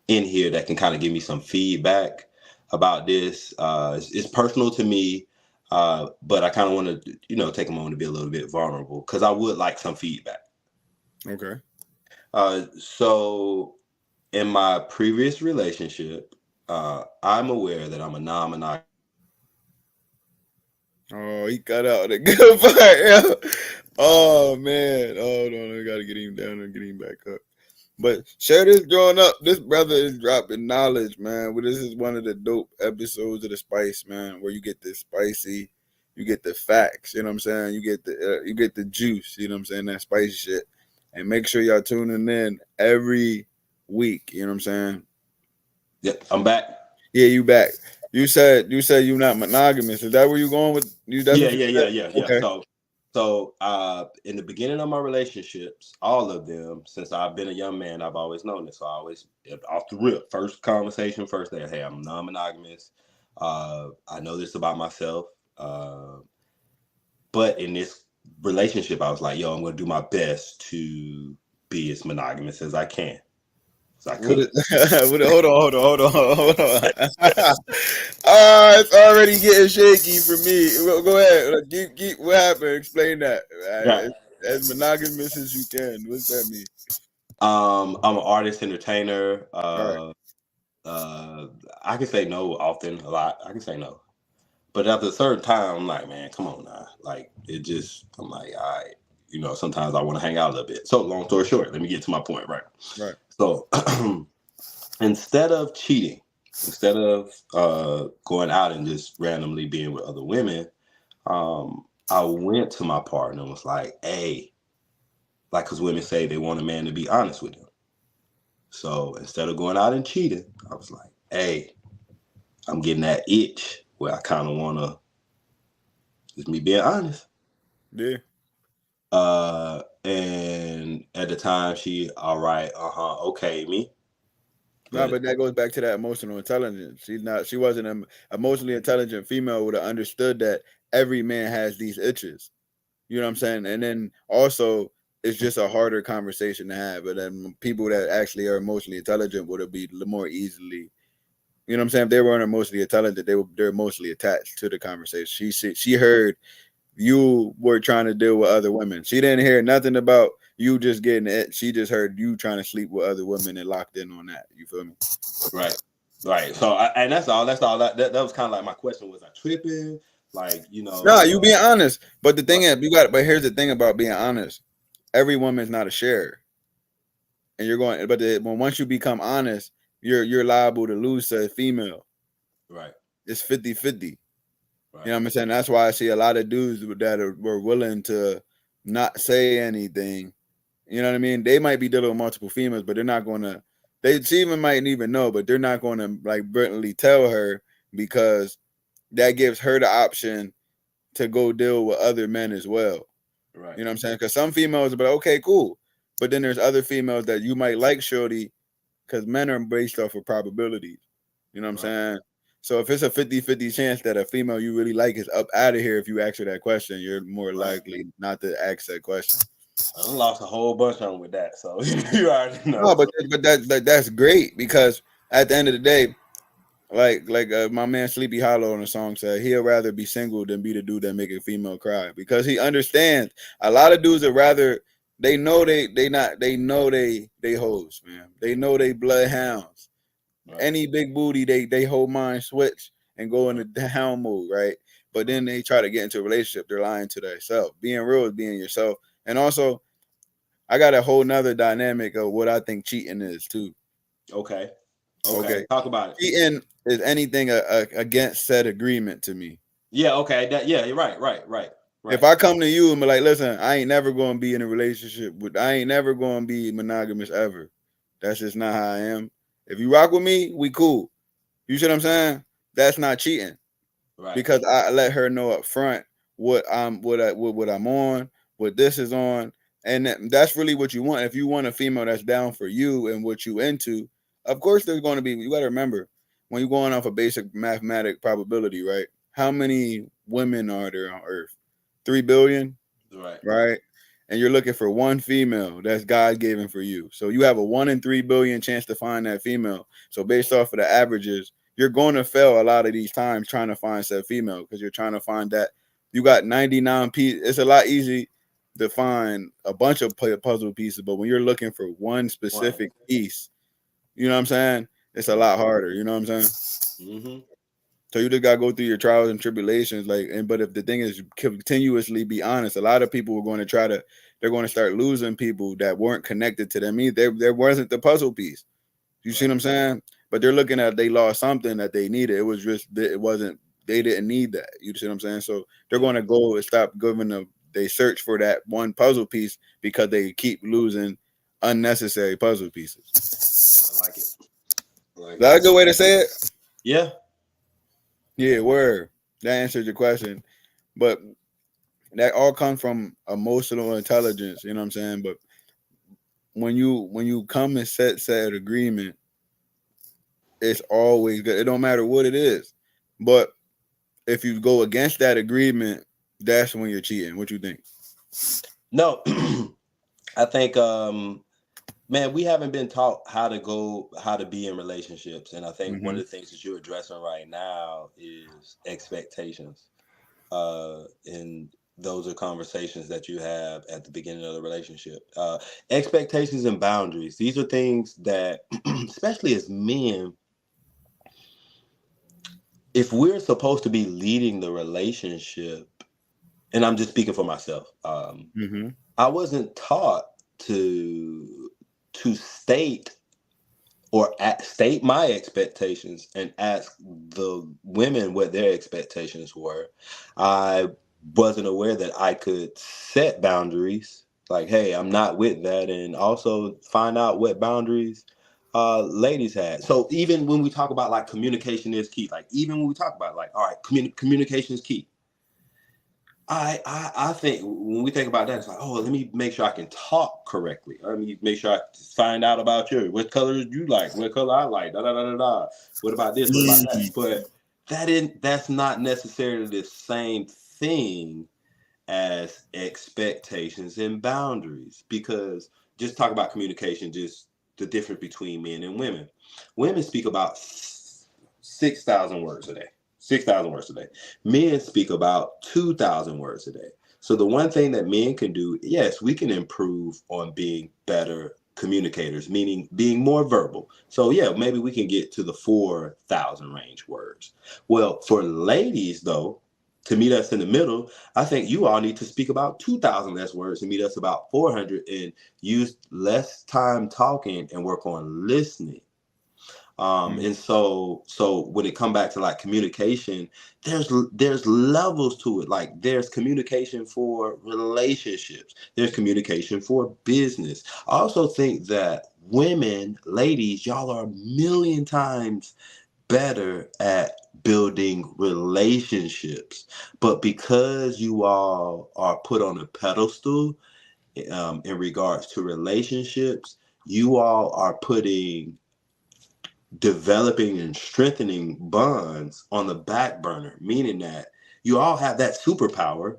here that can kind of give me some feedback about this. It's personal to me, but I kind of want to, take a moment to be a little bit vulnerable because I would like some feedback. Okay. So in my previous relationship, I'm aware that I'm a non-monogamous. Oh, he cut out the good part. Yeah. Oh man. Hold on, I gotta get him down and get him back up. But share this growing up. This brother is dropping knowledge, man. Well, this is one of the dope episodes of the Spice, man, where you get the spicy, you get the facts. You know what I'm saying? You get the juice. You know what I'm saying? That spicy shit. And make sure y'all tuning in every week. You know what I'm saying? Yep, I'm back. Yeah, you back. You said you're not monogamous. Is that where you going with you? That's Yeah, what you said? yeah. Okay. So in the beginning of my relationships, all of them, since I've been a young man, I've always known this. So I always, off the rip, first conversation, first day, hey, I'm non-monogamous. I know this about myself. But in this relationship, I was like, yo, I'm going to do my best to be as monogamous as I can. So I could. Hold on. It's already getting shaky for me. Go ahead. Keep, what happened? Explain that. Yeah. As monogamous as you can. What's that mean? I'm an artist, entertainer. All I can say no often, a lot. I can say no. But after a certain time, I'm like, man, come on now. Like, I'm like, all right. Sometimes I want to hang out a little bit. So, long story short, let me get to my point, right? right. So, instead of cheating, instead of going out and just randomly being with other women, I went to my partner and was like, hey, like, because women say they want a man to be honest with them. So instead of going out and cheating, I was like, hey, I'm getting that itch where I kind of want to, just me being honest. Yeah. And at the time, she, all right, okay, me. No, but that goes back to that emotional intelligence. She wasn't an emotionally intelligent female, would have understood that every man has these itches. You know what I'm saying? And then also, it's just a harder conversation to have. But then people that actually are emotionally intelligent would be more easily. You know what I'm saying? If they weren't emotionally intelligent, they're emotionally attached to the conversation. She heard you were trying to deal with other women. She didn't hear nothing about you just getting it. She just heard you trying to sleep with other women and locked in on that. You feel me? Right. So, and that's all. That was kind of like my question: was I tripping? Like, No, you being honest. But the thing is, but here's the thing about being honest. Every woman's not a sharer. And you're going, but once you become honest, you're liable to lose to a female. Right. It's 50-50. You know what I'm saying? That's why I see a lot of dudes that were willing to not say anything. You know what I mean? They might be dealing with multiple females, but they're not going to. She even might even know, but they're not going to like blatantly tell her because that gives her the option to go deal with other men as well. Right. You know what I'm saying? Because some females are like, okay, cool. But then there's other females that you might like shorty because men are based off of probabilities. You know what I'm saying? So if it's a 50-50 chance that a female you really like is up out of here, if you ask her that question, you're more likely not to ask that question. I lost a whole bunch on with that, so you already know. No, but that's great because at the end of the day, like my man Sleepy Hollow on the song said, he'll rather be single than be the dude that make a female cry because he understands a lot of dudes would rather they know they hoes, man. They know they bloodhounds. Right. Any big booty, they whole mind switch and go into the hound mode, right? But then they try to get into a relationship, they're lying to themselves. Being real is being yourself. And also, I got a whole nother dynamic of what I think cheating is too. Okay. Talk about it. Cheating is anything against said agreement to me. Yeah. Okay. You're right. If I come to you and be like, listen, I ain't never going to be in a relationship I ain't never going to be monogamous ever. That's just not how I am. If you rock with me, we cool. You see what I'm saying? That's not cheating. Right. Because I let her know up front what I'm on, what this is on. And that's really what you want. If you want a female that's down for you and what you into, of course there's going to be, you got to remember, when you're going off a basic mathematic probability, right? How many women are there on Earth? 3 billion, Right. right? And you're looking for one female that's God given for you. So you have a 1 in 3 billion chance to find that female. So based off of the averages, you're going to fail a lot of these times trying to find said female because you're trying to find that you got 99 pieces. It's a lot easy to find a bunch of puzzle pieces, but when you're looking for one specific piece, you know what I'm saying? It's a lot harder. You know what I'm saying? Mm-hmm. So you just gotta go through your trials and tribulations, but if the thing is continuously be honest, a lot of people are going to they're going to start losing people that weren't connected to them. There wasn't the puzzle piece. You see what I'm saying? But they're looking at they lost something that they needed. It was just it wasn't they didn't need that. You see what I'm saying? So they're going to go and stop giving them. They search for that one puzzle piece because they keep losing unnecessary puzzle pieces. I like it. Is that a good way to say it? Yeah. Yeah, word. That answers your question. But that all comes from emotional intelligence, you know what I'm saying? But when you come and set agreement, it's always good. It don't matter what it is. But if you go against that agreement, that's when you're cheating. What you think? No, I think man, we haven't been taught how to be in relationships. And I think one of the things that you're addressing right now is expectations. And those are conversations that you have at the beginning of the relationship. Expectations and boundaries. These are things that, especially as men, if we're supposed to be leading the relationship, and I'm just speaking for myself, I wasn't taught to state state my expectations and ask the women what their expectations were. I wasn't aware that I could set boundaries, like, hey, I'm not with that, and also find out what boundaries ladies had. So even when we talk about like communication is key, like even when we talk about like, all right, communication is key. I think when we think about that, it's like, oh, let me make sure I can talk correctly. Let me make sure I find out about what colors you like, what color I like, da da da da da. What about this? What about that? But that's not necessarily the same thing as expectations and boundaries. Because just talk about communication, just the difference between men and women. Women speak about 6,000 words a day. 6,000 words a day. Men speak about 2,000 words a day. So the one thing that men can do, yes, we can improve on being better communicators, meaning being more verbal. So yeah, maybe we can get to the 4,000 range words. Well, for ladies though, to meet us in the middle, I think you all need to speak about 2,000 less words to meet us about 400 and use less time talking and work on listening. And so when it come back to like communication, there's levels to it. Like there's communication for relationships, there's communication for business. I also think that women, ladies, y'all are a million times better at building relationships, but because you all are put on a pedestal in regards to relationships, you all are putting developing and strengthening bonds on the back burner, meaning that you all have that superpower,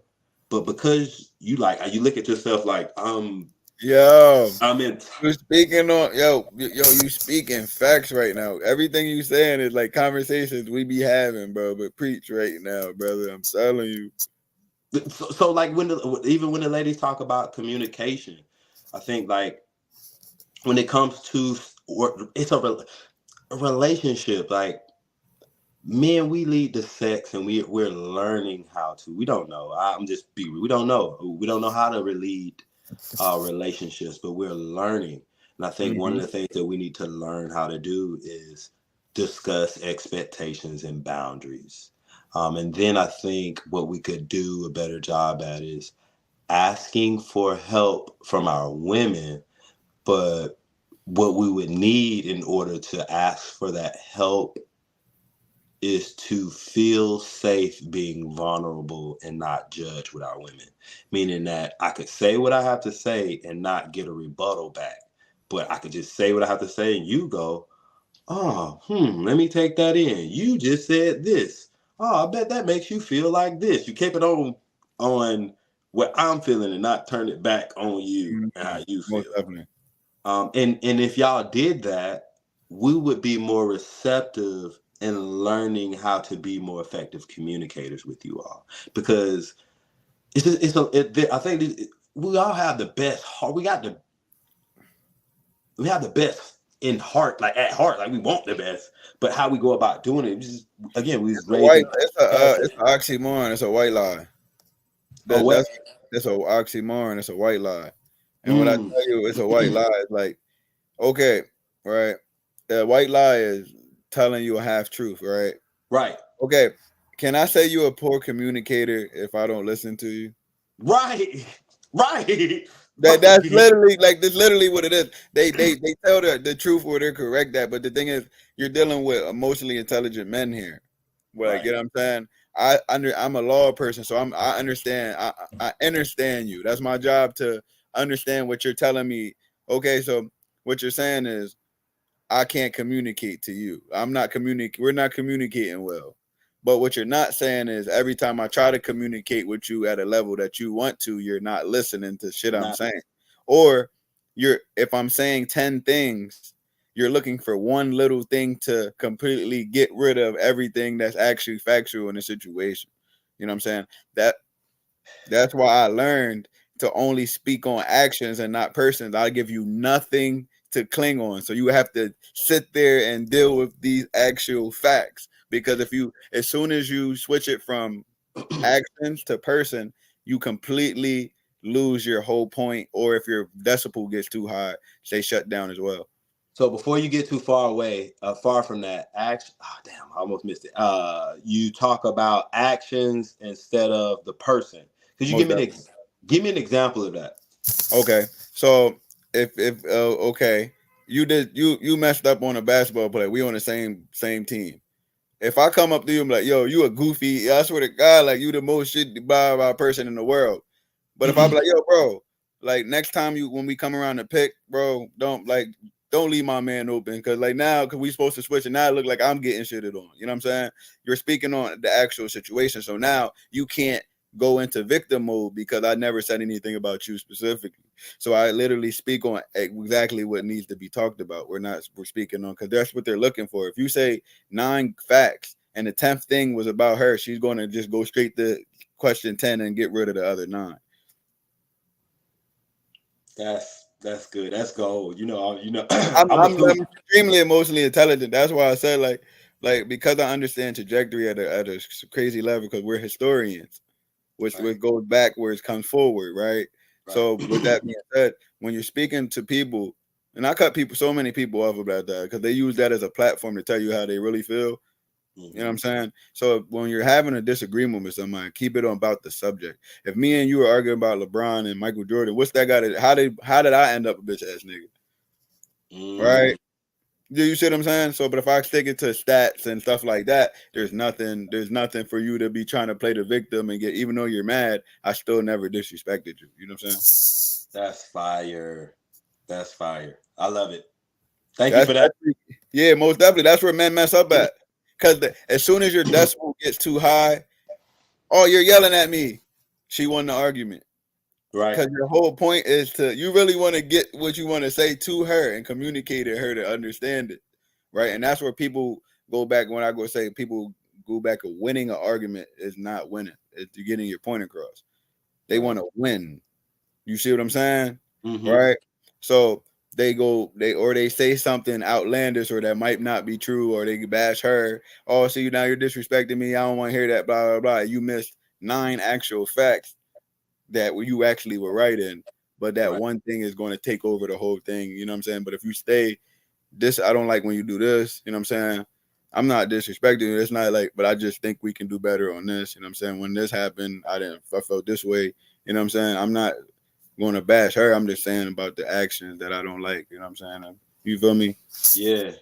but because you look at yourself like, I'm in. You speaking on you speaking facts right now. Everything you saying is like conversations we be having, bro. But preach right now, brother. I'm telling you. So like even when the ladies talk about communication, I think like when it comes to it's a relationship, like men, we lead the sex and we're learning how to. We don't know. We don't know. We don't know how to lead relationships, but we're learning. And I think one of the things that we need to learn how to do is discuss expectations and boundaries. And then I think what we could do a better job at is asking for help from our women, but what we would need in order to ask for that help is to feel safe being vulnerable and not judged with our women. Meaning that I could say what I have to say and not get a rebuttal back, but I could just say what I have to say and you go, oh, let me take that in. You just said this. Oh, I bet that makes you feel like this. You keep it on on what I'm feeling and not turn it back on you and how you feel. Most definitely. And if y'all did that, we would be more receptive in learning how to be more effective communicators with you all, because I think we all have the best heart. We have the best in heart, like at heart, like we want the best. But how we go about doing it, just again, we was raised in It's an oxymoron. It's a white lie. That's an oxymoron. It's a white lie. And when I tell you it's a white lie, it's like, okay, right? The white lie is telling you a half truth, right? Right. Okay. Can I say you're a poor communicator if I don't listen to you? Right. Right. That's literally like that's literally what it is. They tell the truth or they correct that, but the thing is, you're dealing with emotionally intelligent men here. Well, like, you know what I'm saying? I'm a law person, so I understand. I understand you. That's my job to understand what you're telling me. Okay, so what you're saying is I can't communicate to you. We're not communicating well. But what you're not saying is every time I try to communicate with you at a level that you want to, you're not listening to shit I'm saying. Or if I'm saying 10 things, you're looking for one little thing to completely get rid of everything that's actually factual in the situation. You know what I'm saying? That's why I learned to only speak on actions and not persons. I'll give you nothing to cling on. So you have to sit there and deal with these actual facts. Because as soon as you switch it from actions to person, you completely lose your whole point. Or if your decibel gets too high, they shut down as well. So before you get too far away, far from that action, damn, I almost missed it. You talk about actions instead of the person. Could you give me an example of that? Okay, so if okay, you messed up on a basketball play. We on the same team. If I come up to you and be like, yo, you a goofy, I swear to God, like you the most shit blah person in the world. But if I be like, yo, bro, like next time when we come around to pick, bro, don't leave my man open. Cause like now, cause we supposed to switch and now it look like I'm getting shitted on. You know what I'm saying? You're speaking on the actual situation. So now you can't go into victim mode because I never said anything about you specifically. So I literally speak on exactly what needs to be talked about. We're speaking on, because that's what they're looking for. If you say 9 facts and the 10th thing was about her, she's going to just go straight to question 10 and get rid of the other 9. That's good. That's gold. I'm extremely emotionally intelligent. That's why I said like because I understand trajectory at a crazy level, because we're historians, which goes backwards, comes forward, right? So with that being said, when you're speaking to people, and I cut so many people off about that because they use that as a platform to tell you how they really feel. You know what I'm saying? So when you're having a disagreement with somebody, keep it on about the subject. If me and you are arguing about LeBron and Michael Jordan, what's that got to? How did I end up a bitch ass nigga? Right? Do you see what I'm saying? So, but if I stick it to stats and stuff like that, there's nothing for you to be trying to play the victim and get. Even though you're mad, I still never disrespected you. You know what I'm saying? That's fire. That's fire. I love it. Thank you for that. Yeah, most definitely. That's where men mess up at. Because as soon as your decibel gets too high, oh, you're yelling at me. She won the argument. Right. Because your whole point is you really want to get what you want to say to her and communicate to her to understand it. Right. And that's where people go back. When I go say people go back to winning an argument is not winning. It's getting your point across. They want to win. You see what I'm saying? Mm-hmm. Right. So they say something outlandish or that might not be true, or they bash her. Oh, see, now you're disrespecting me. I don't want to hear that, blah, blah, blah. You missed 9 actual facts that you actually were right in. But that one thing is going to take over the whole thing. You know what I'm saying? But if you stay I don't like when you do this. You know what I'm saying? I'm not disrespecting you. It's not like, but I just think we can do better on this. You know what I'm saying? When this happened, I felt this way. You know what I'm saying? I'm not going to bash her. I'm just saying about the actions that I don't like. You know what I'm saying? You feel me? Yeah.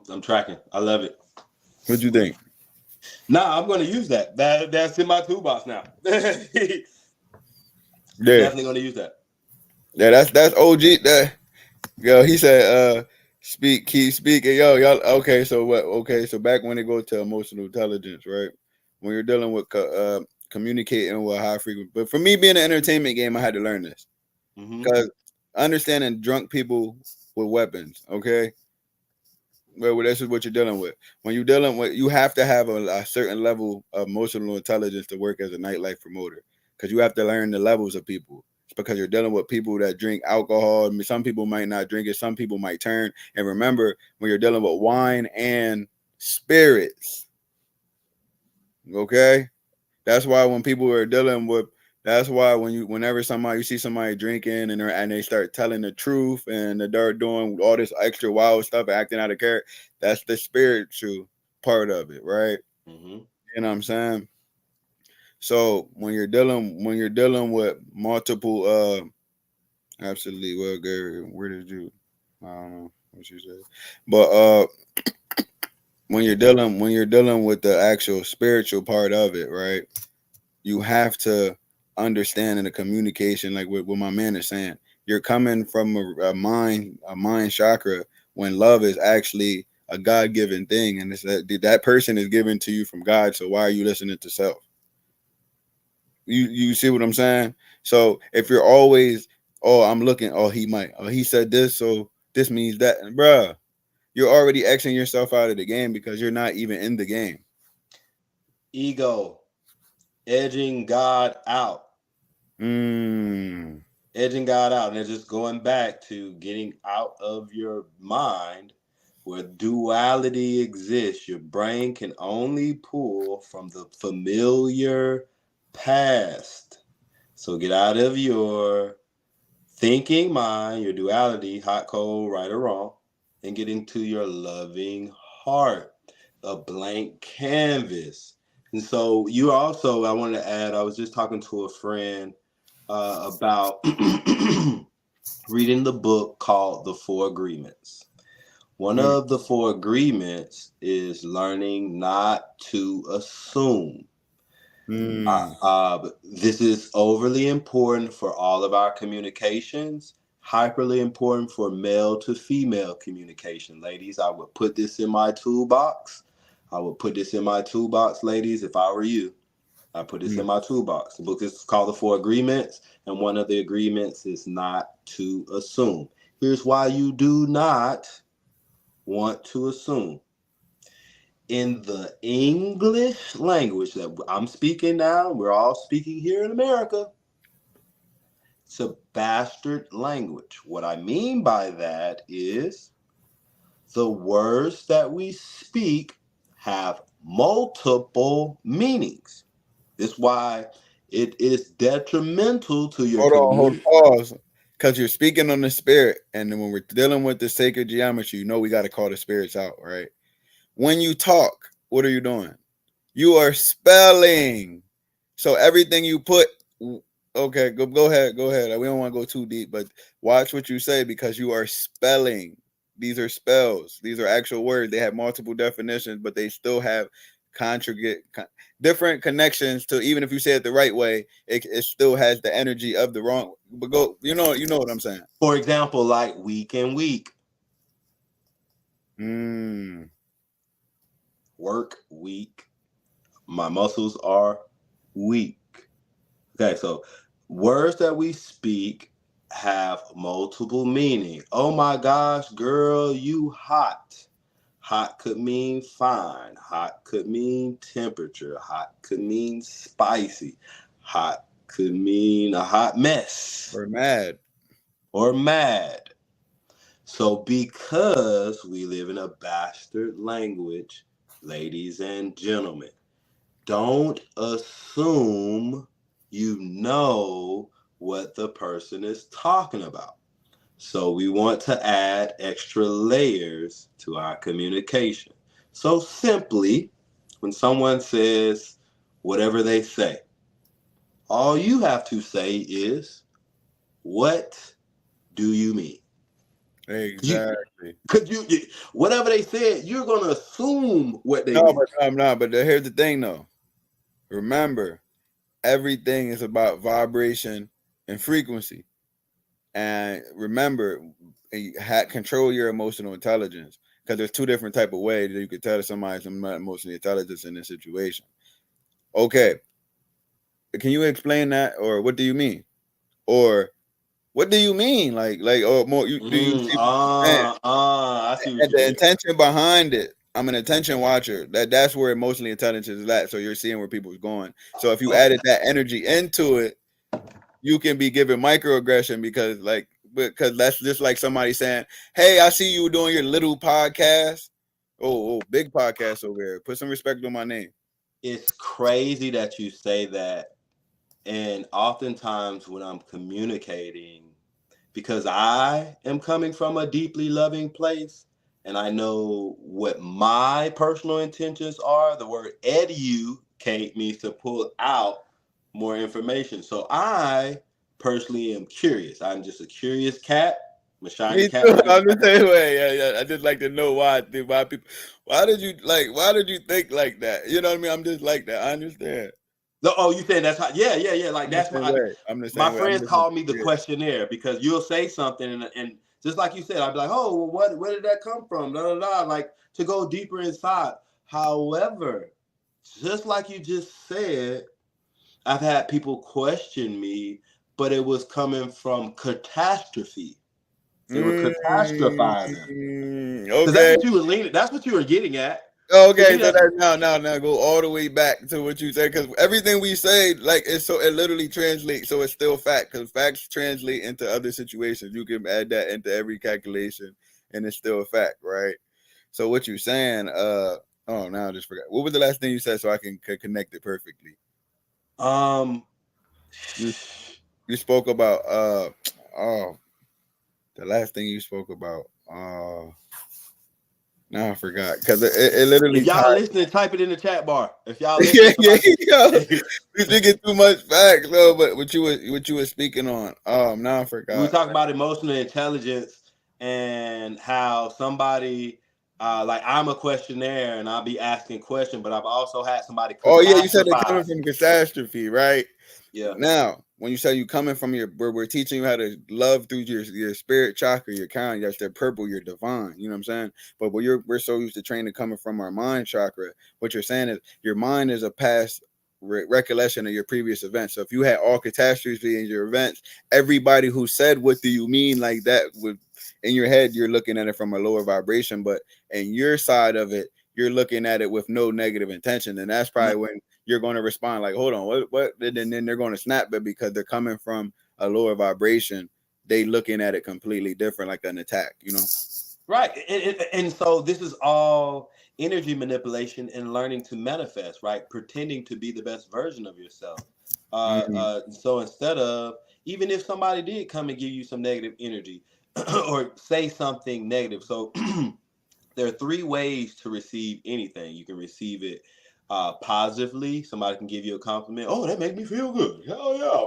I'm tracking. I love it. What you think? Nah, I'm going to use that. That's in my toolbox now. Yeah. Definitely going to use that. Yeah, that's OG. Yo, he said, keep speaking. Yo, y'all. Okay, so what? Okay, so back when it goes to emotional intelligence, right? When you're dealing with communicating with high frequency. But for me, being an entertainment game, I had to learn this because understanding drunk people with weapons. Okay, well, this is what you're dealing with. When you're dealing with, you have to have a certain level of emotional intelligence to work as a nightlife promoter because you have to learn the levels of people. It's because you're dealing with people that drink alcohol. I mean, some people might not drink it. Some people might turn. And remember, when you're dealing with wine and spirits, okay, that's why when people are dealing with, that's why whenever you see somebody drinking and they start telling the truth and they're doing all this extra wild stuff, acting out of character, that's the spiritual part of it, right? You know what I'm saying? So when you're dealing with multiple, absolutely, well, Gary, where did you? I don't know what you said, but when you're dealing with the actual spiritual part of it, right? You have to understand in the communication, like what my man is saying. You're coming from a mind chakra when love is actually a God-given thing, and it's that person is given to you from God. So why are you listening to self? You see what I'm saying? So if you're always, I'm looking, he said this, so this means that, bruh, you're already Xing yourself out of the game because you're not even in the game. Ego, edging God out. Edging God out. And it's just going back to getting out of your mind where duality exists. Your brain can only pull from the familiar past. So get out of your thinking mind, your duality, hot, cold, right or wrong, and get into your loving heart, a blank canvas. And so you also, I wanted to add, I was just talking to a friend about reading the book called The Four Agreements. One of the four agreements is learning not to assume. This is overly important for all of our communications, hyperly important for male to female communication. Ladies, I would put this in my toolbox. Ladies, if I were you. I put this in my toolbox. The book is called The Four Agreements, and one of the agreements is not to assume. Here's why you do not want to assume. In the English language that I'm speaking now, we're all speaking here in America, it's a bastard language. What I mean by that is the words that we speak have multiple meanings. That's why it is detrimental to your community. Pause. Because you're speaking on the spirit, and then when we're dealing with the sacred geometry, we got to call the spirits out, right? When you talk, what are you doing? You are spelling. So everything you put, okay, go ahead. We don't want to go too deep, but watch what you say because you are spelling. These are spells. These are actual words. They have multiple definitions, but they still have different connections to, even if you say it the right way, it still has the energy of the wrong. But you know what I'm saying. For example, like weak and weak. Work weak. My muscles are weak. Okay, so words that we speak have multiple meaning. Oh my gosh, girl, you hot. Hot could mean fine. Hot could mean temperature. Hot could mean spicy. Hot could mean a hot mess. Or mad. So because we live in a bastard language, ladies and gentlemen, don't assume you know what the person is talking about. So we want to add extra layers to our communication. So simply, when someone says whatever they say, all you have to say is, what do you mean? Exactly. Because you, whatever they said, you're going to assume what they mean. But here's the thing, though. Remember, everything is about vibration and frequency. And remember, control your emotional intelligence, because there's two different type of ways that you could tell somebody's not emotionally intelligent in this situation. Okay, can you explain that, or what do you mean, or what do you mean, or more? Do you see what I'm saying? I see what And you the mean. intention behind it. I'm an attention watcher. That's where emotionally intelligence is at. So you're seeing where people's going. So if you Okay. added that energy into it, you can be given microaggression because that's just like somebody saying, "Hey, I see you doing your little podcast. Oh, big podcast over here. Put some respect on my name." It's crazy that you say that. And oftentimes when I'm communicating, because I am coming from a deeply loving place and I know what my personal intentions are, the word educate means to pull out more information. So I personally am curious. I'm just a curious cat. I'm a shiny Me cat too. with a I'm the same way. Yeah. I just like to know why people. Why did you think like that? You know what I mean? I'm just like that. I understand. no, oh, you saying that's how? Yeah. Like I'm the that's same way. I'm the my same way. I'm friends just call me the curious. questionnaire because you'll say something and just like you said, I'd be like, oh, well, where did that come from? Da, da, da, like to go deeper inside. However, just like you just said, I've had people question me, but it was coming from catastrophe. They were catastrophizing because that's Okay. what you were leaning. That's what you were getting at. To Okay, me, so that's that now go all the way back to what you said, because everything we say, it literally translates, so it's still fact, because facts translate into other situations. You can add that into every calculation, and it's still a fact, right? So what you saying? Oh, now I just forgot. What was the last thing you said, so I can connect it perfectly? um. You you spoke about oh, the last thing you spoke about. Now I forgot, because it If literally y'all ties. listening, type it in the chat bar. If y'all Yeah, listening, yeah, somebody. yeah. You thinking too much facts, though. But what you were speaking on. Now I We were forgot. talking about emotional intelligence and how somebody like I'm a questionnaire and I'll be asking questions, but I've also had somebody Oh yeah, you said it coming catastrophize. from catastrophe, right? Yeah. Now, when you say you coming from where we're teaching you how to love through your spirit chakra, your kind, that's the purple, your divine. You know what I'm saying? But we're so used to training coming from our mind chakra. What you're saying is your mind is a past recollection of your previous events. So if you had all catastrophe in your events, everybody who said "What do you mean?" like that would in your head, you're looking at it from a lower vibration, but in your side of it, you're looking at it with no negative intention, and that's probably when you're going to respond like, hold on, what? And then they're going to snap it because they're coming from a lower vibration. They looking at it completely different, like an attack, you know? Right. And so this is all energy manipulation and learning to manifest, right? Pretending to be the best version of yourself. So instead of, even if somebody did come and give you some negative energy or say something negative. So there are three ways to receive anything. You can receive it positively. Somebody can give you a compliment. Oh, that made me feel good. Hell yeah.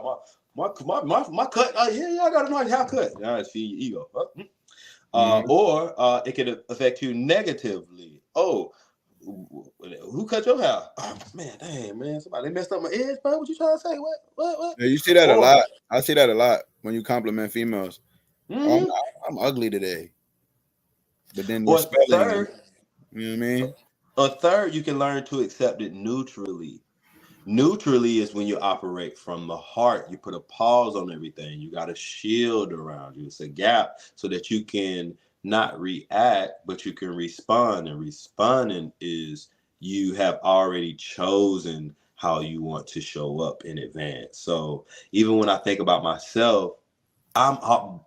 My cut. Yeah, I got a nice haircut. Now it's feed your ego. Or it could affect you negatively. Oh, who cut your hair? Oh, man, dang, man, somebody messed up my edge, bro. What you trying to say? What? Yeah, you see that a Or, lot. I see that a lot when you compliment females. Oh, mm-hmm. I'm ugly today, but then we're or spelling it. third, You know what I mean? or third, you can learn to accept it neutrally. Neutrally is when you operate from the heart. You put a pause on everything. You got a shield around you. It's a gap so that you can not react, but you can respond. And responding is you have already chosen how you want to show up in advance. So even when I think about myself,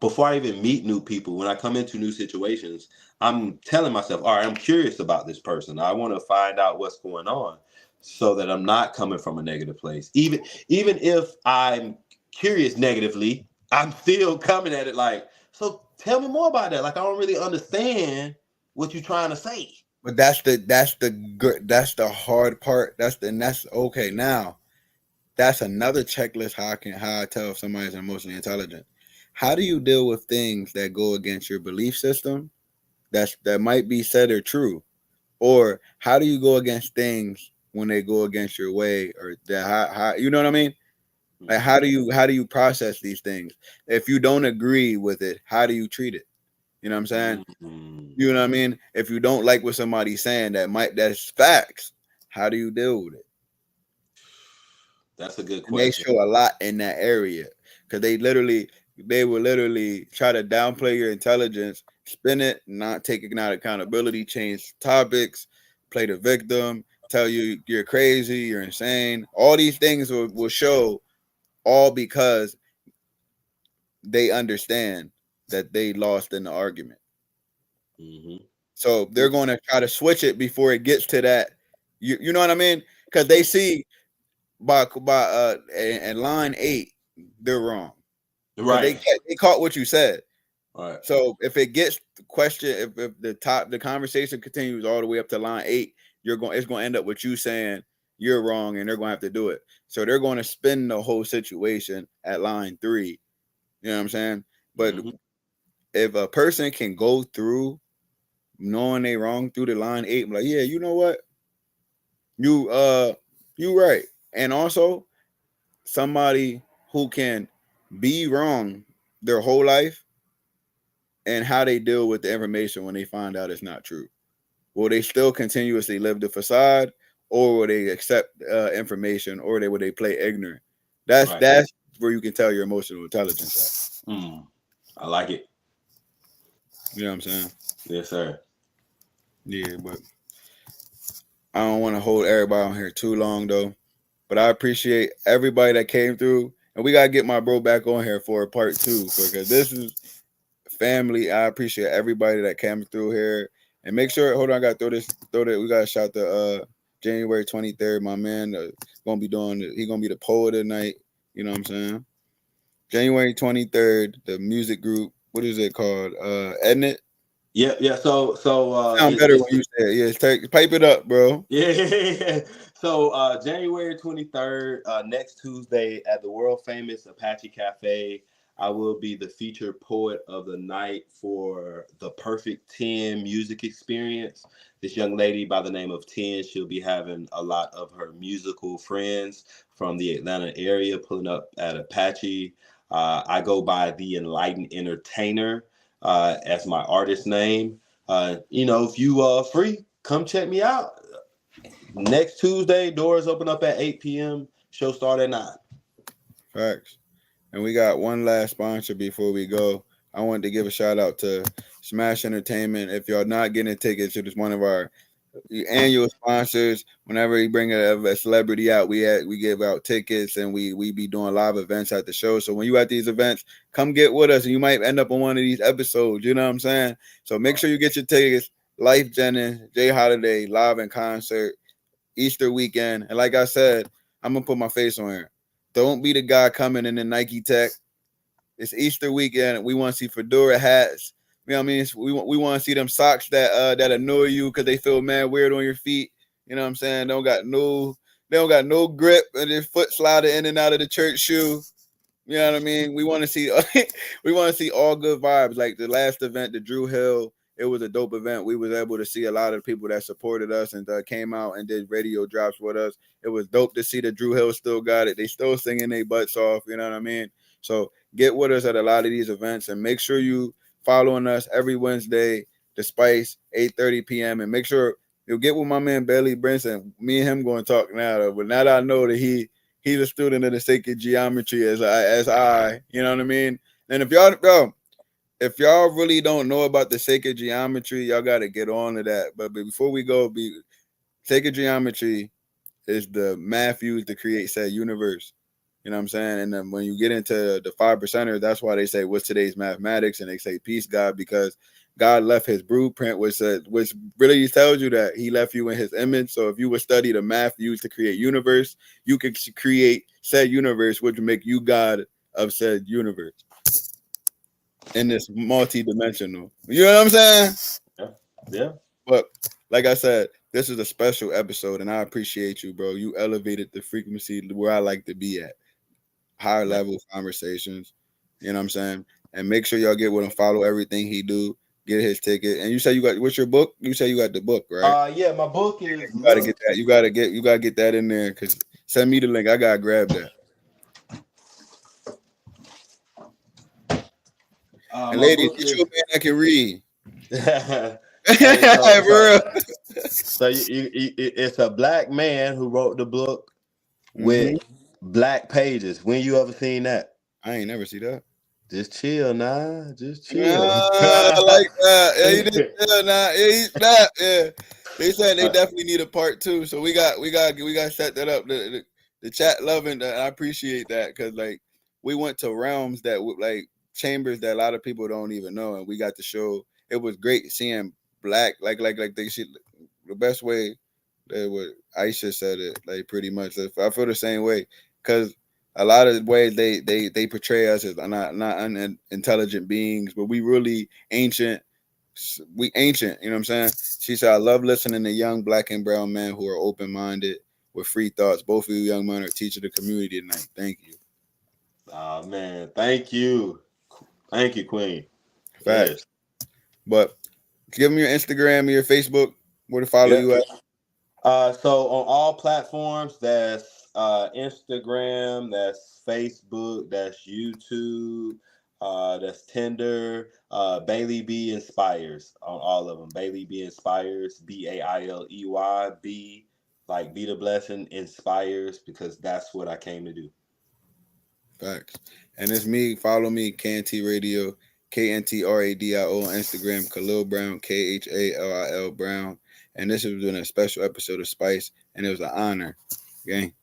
before I even meet new people, when I come into new situations, I'm telling myself, all right, I'm curious about this person. I want to find out what's going on so that I'm not coming from a negative place. Even if I'm curious negatively, I'm still coming at it like, so tell me more about that. Like I don't really understand what you're trying to say. But that's the hard part. That's okay. Now that's another checklist. How I tell if somebody's emotionally intelligent. How do you deal with things that go against your belief system? That might be said or true, or how do you go against things when they go against your way, or that how you know what I mean? Like how do you process these things? If you don't agree with it, how do you treat it? You know what I'm saying? Mm-hmm. You know what I mean? If you don't like what somebody's saying that's facts, how do you deal with it? That's a good And they question. show a lot in that area because they will literally try to downplay your intelligence, spin it, not taking out accountability, change topics, play the victim, tell you you're crazy, you're insane. All these things will show, all because they understand that they lost in the argument. Mm-hmm. So they're going to try to switch it before it gets to that. You know what I mean? Because they see by and line 8, they're wrong. Because Right. they caught what you said. Right. So if it gets the question, if the conversation continues all the way up to line 8, it's going to end up with you saying you're wrong, and they're going to have to do it. So they're going to spin the whole situation at line 3. You know what I'm saying? But Mm-hmm. if a person can go through knowing they wrong through the line 8, I'm like, yeah, you know what? You right. And also somebody who can be wrong their whole life and how they deal with the information when they find out it's not true. Will they still continuously live the facade, or will they accept information, or will they play ignorant? Right. That's where you can tell your emotional intelligence at. I like it. You know what I'm saying? Yes, sir. Yeah, but I don't want to hold everybody on here too long though. But I appreciate everybody that came through, and we gotta get my bro back on here for a part 2 because this is family. I appreciate everybody that came through here, and make sure. Hold on, I gotta throw that. We gotta shout the January 23rd. My man gonna be doing. He gonna be the poet tonight. You know what I'm saying? January 23rd. The music group. What is it called? Edit. Yeah, yeah. So Sound better when you say it. Yeah, pipe it up, bro. yeah. So January 23rd, next Tuesday at the world famous Apache Cafe, I will be the featured poet of the night for the Perfect 10 music experience. This young lady by the name of 10, she'll be having a lot of her musical friends from the Atlanta area pulling up at Apache. I go by the Enlightened Entertainer as my artist name. If you free, come check me out. Next Tuesday, doors open up at 8 p.m. Show start at 9. Facts. And we got one last sponsor before we go. I wanted to give a shout out to Smash Entertainment. If y'all not getting tickets, it is one of our annual sponsors. Whenever we bring a celebrity out, we give out tickets, and we be doing live events at the show. So when you at these events, come get with us, and you might end up on one of these episodes. You know what I'm saying? So make sure you get your tickets. Life Jennings, Jay Holiday, live in concert, Easter weekend. And like I said, I'm gonna put my face on here. Don't be the guy coming in the Nike Tech. It's Easter weekend. We want to see fedora hats. You know what I mean? We want to see them socks that annoy you because they feel mad weird on your feet. You know what I'm saying? They don't got no grip, and their foot sliding in and out of the church shoe. You know what I mean? We want to see all good vibes. Like the last event, the Drew Hill, it was a dope event. We was able to see a lot of people that supported us and came out and did radio drops with us. It was dope to see that Drew Hill still got it. They still singing their butts off. You know what I mean? So get with us at a lot of these events, and make sure you following us every Wednesday, the Spice, 8:30 p.m. And make sure you'll get with my man Bailey Brunson. Me and him going to talk now, though. But now that I know that he's a student of the sacred geometry as I, you know what I mean? And if y'all really don't know about the sacred geometry, y'all got to get on to that. But before we go, sacred geometry is the math used to create said universe. You know what I'm saying? And then when you get into the 5%ers, that's why they say, what's today's mathematics? And they say, peace, God, because God left his blueprint, which really tells you that he left you in his image. So if you would study the math used to create universe, you could create said universe, which would make you God of said universe in this multi-dimensional. You know what I'm saying? Yeah. Yeah. But like I said, this is a special episode, and I appreciate you, bro. You elevated the frequency where I like to be at. Higher level conversations. You know what I'm saying? And make sure y'all get with him, follow everything he do, get his ticket. And you say you got what's your book? You say you got the book, right? Yeah, my book is You gotta get that. You gotta get that in there, because send me the link. I gotta grab that. And ladies, get you a man that can read. So it's a black man who wrote the book with Black Pages. When you ever seen that? I ain't never see that. Just chill, nah. Just chill. I like that. Yeah, he did. Yeah, nah, yeah, he snapped. Yeah, they said they definitely need a part 2, so we got to set that up. The chat loving that. I appreciate that because like we went to realms that like chambers that a lot of people don't even know, and we got to show. It was great seeing black like they should the best way that what Aisha said it like pretty much. I feel the same way because a lot of ways they portray us as not unintelligent beings, but we really ancient. We ancient, you know what I'm saying? She said, "I love listening to young black and brown men who are open minded with free thoughts. Both of you young men are teaching the community tonight. Thank you." Oh man, thank you, Queen. Fact. Yes. But give them your Instagram and your Facebook where to follow you at. So on all platforms, that's Instagram, that's Facebook, that's YouTube, that's Tinder, Bailey B Inspires on all of them. Bailey B Inspires, Bailey B, like be the blessing, inspires, because that's what I came to do. Facts. And it's me. Follow me, KNT Radio, KNTRADIO on Instagram, Khalil Brown, KHALIL Brown. And this has been a special episode of Spice, and it was an honor. Okay.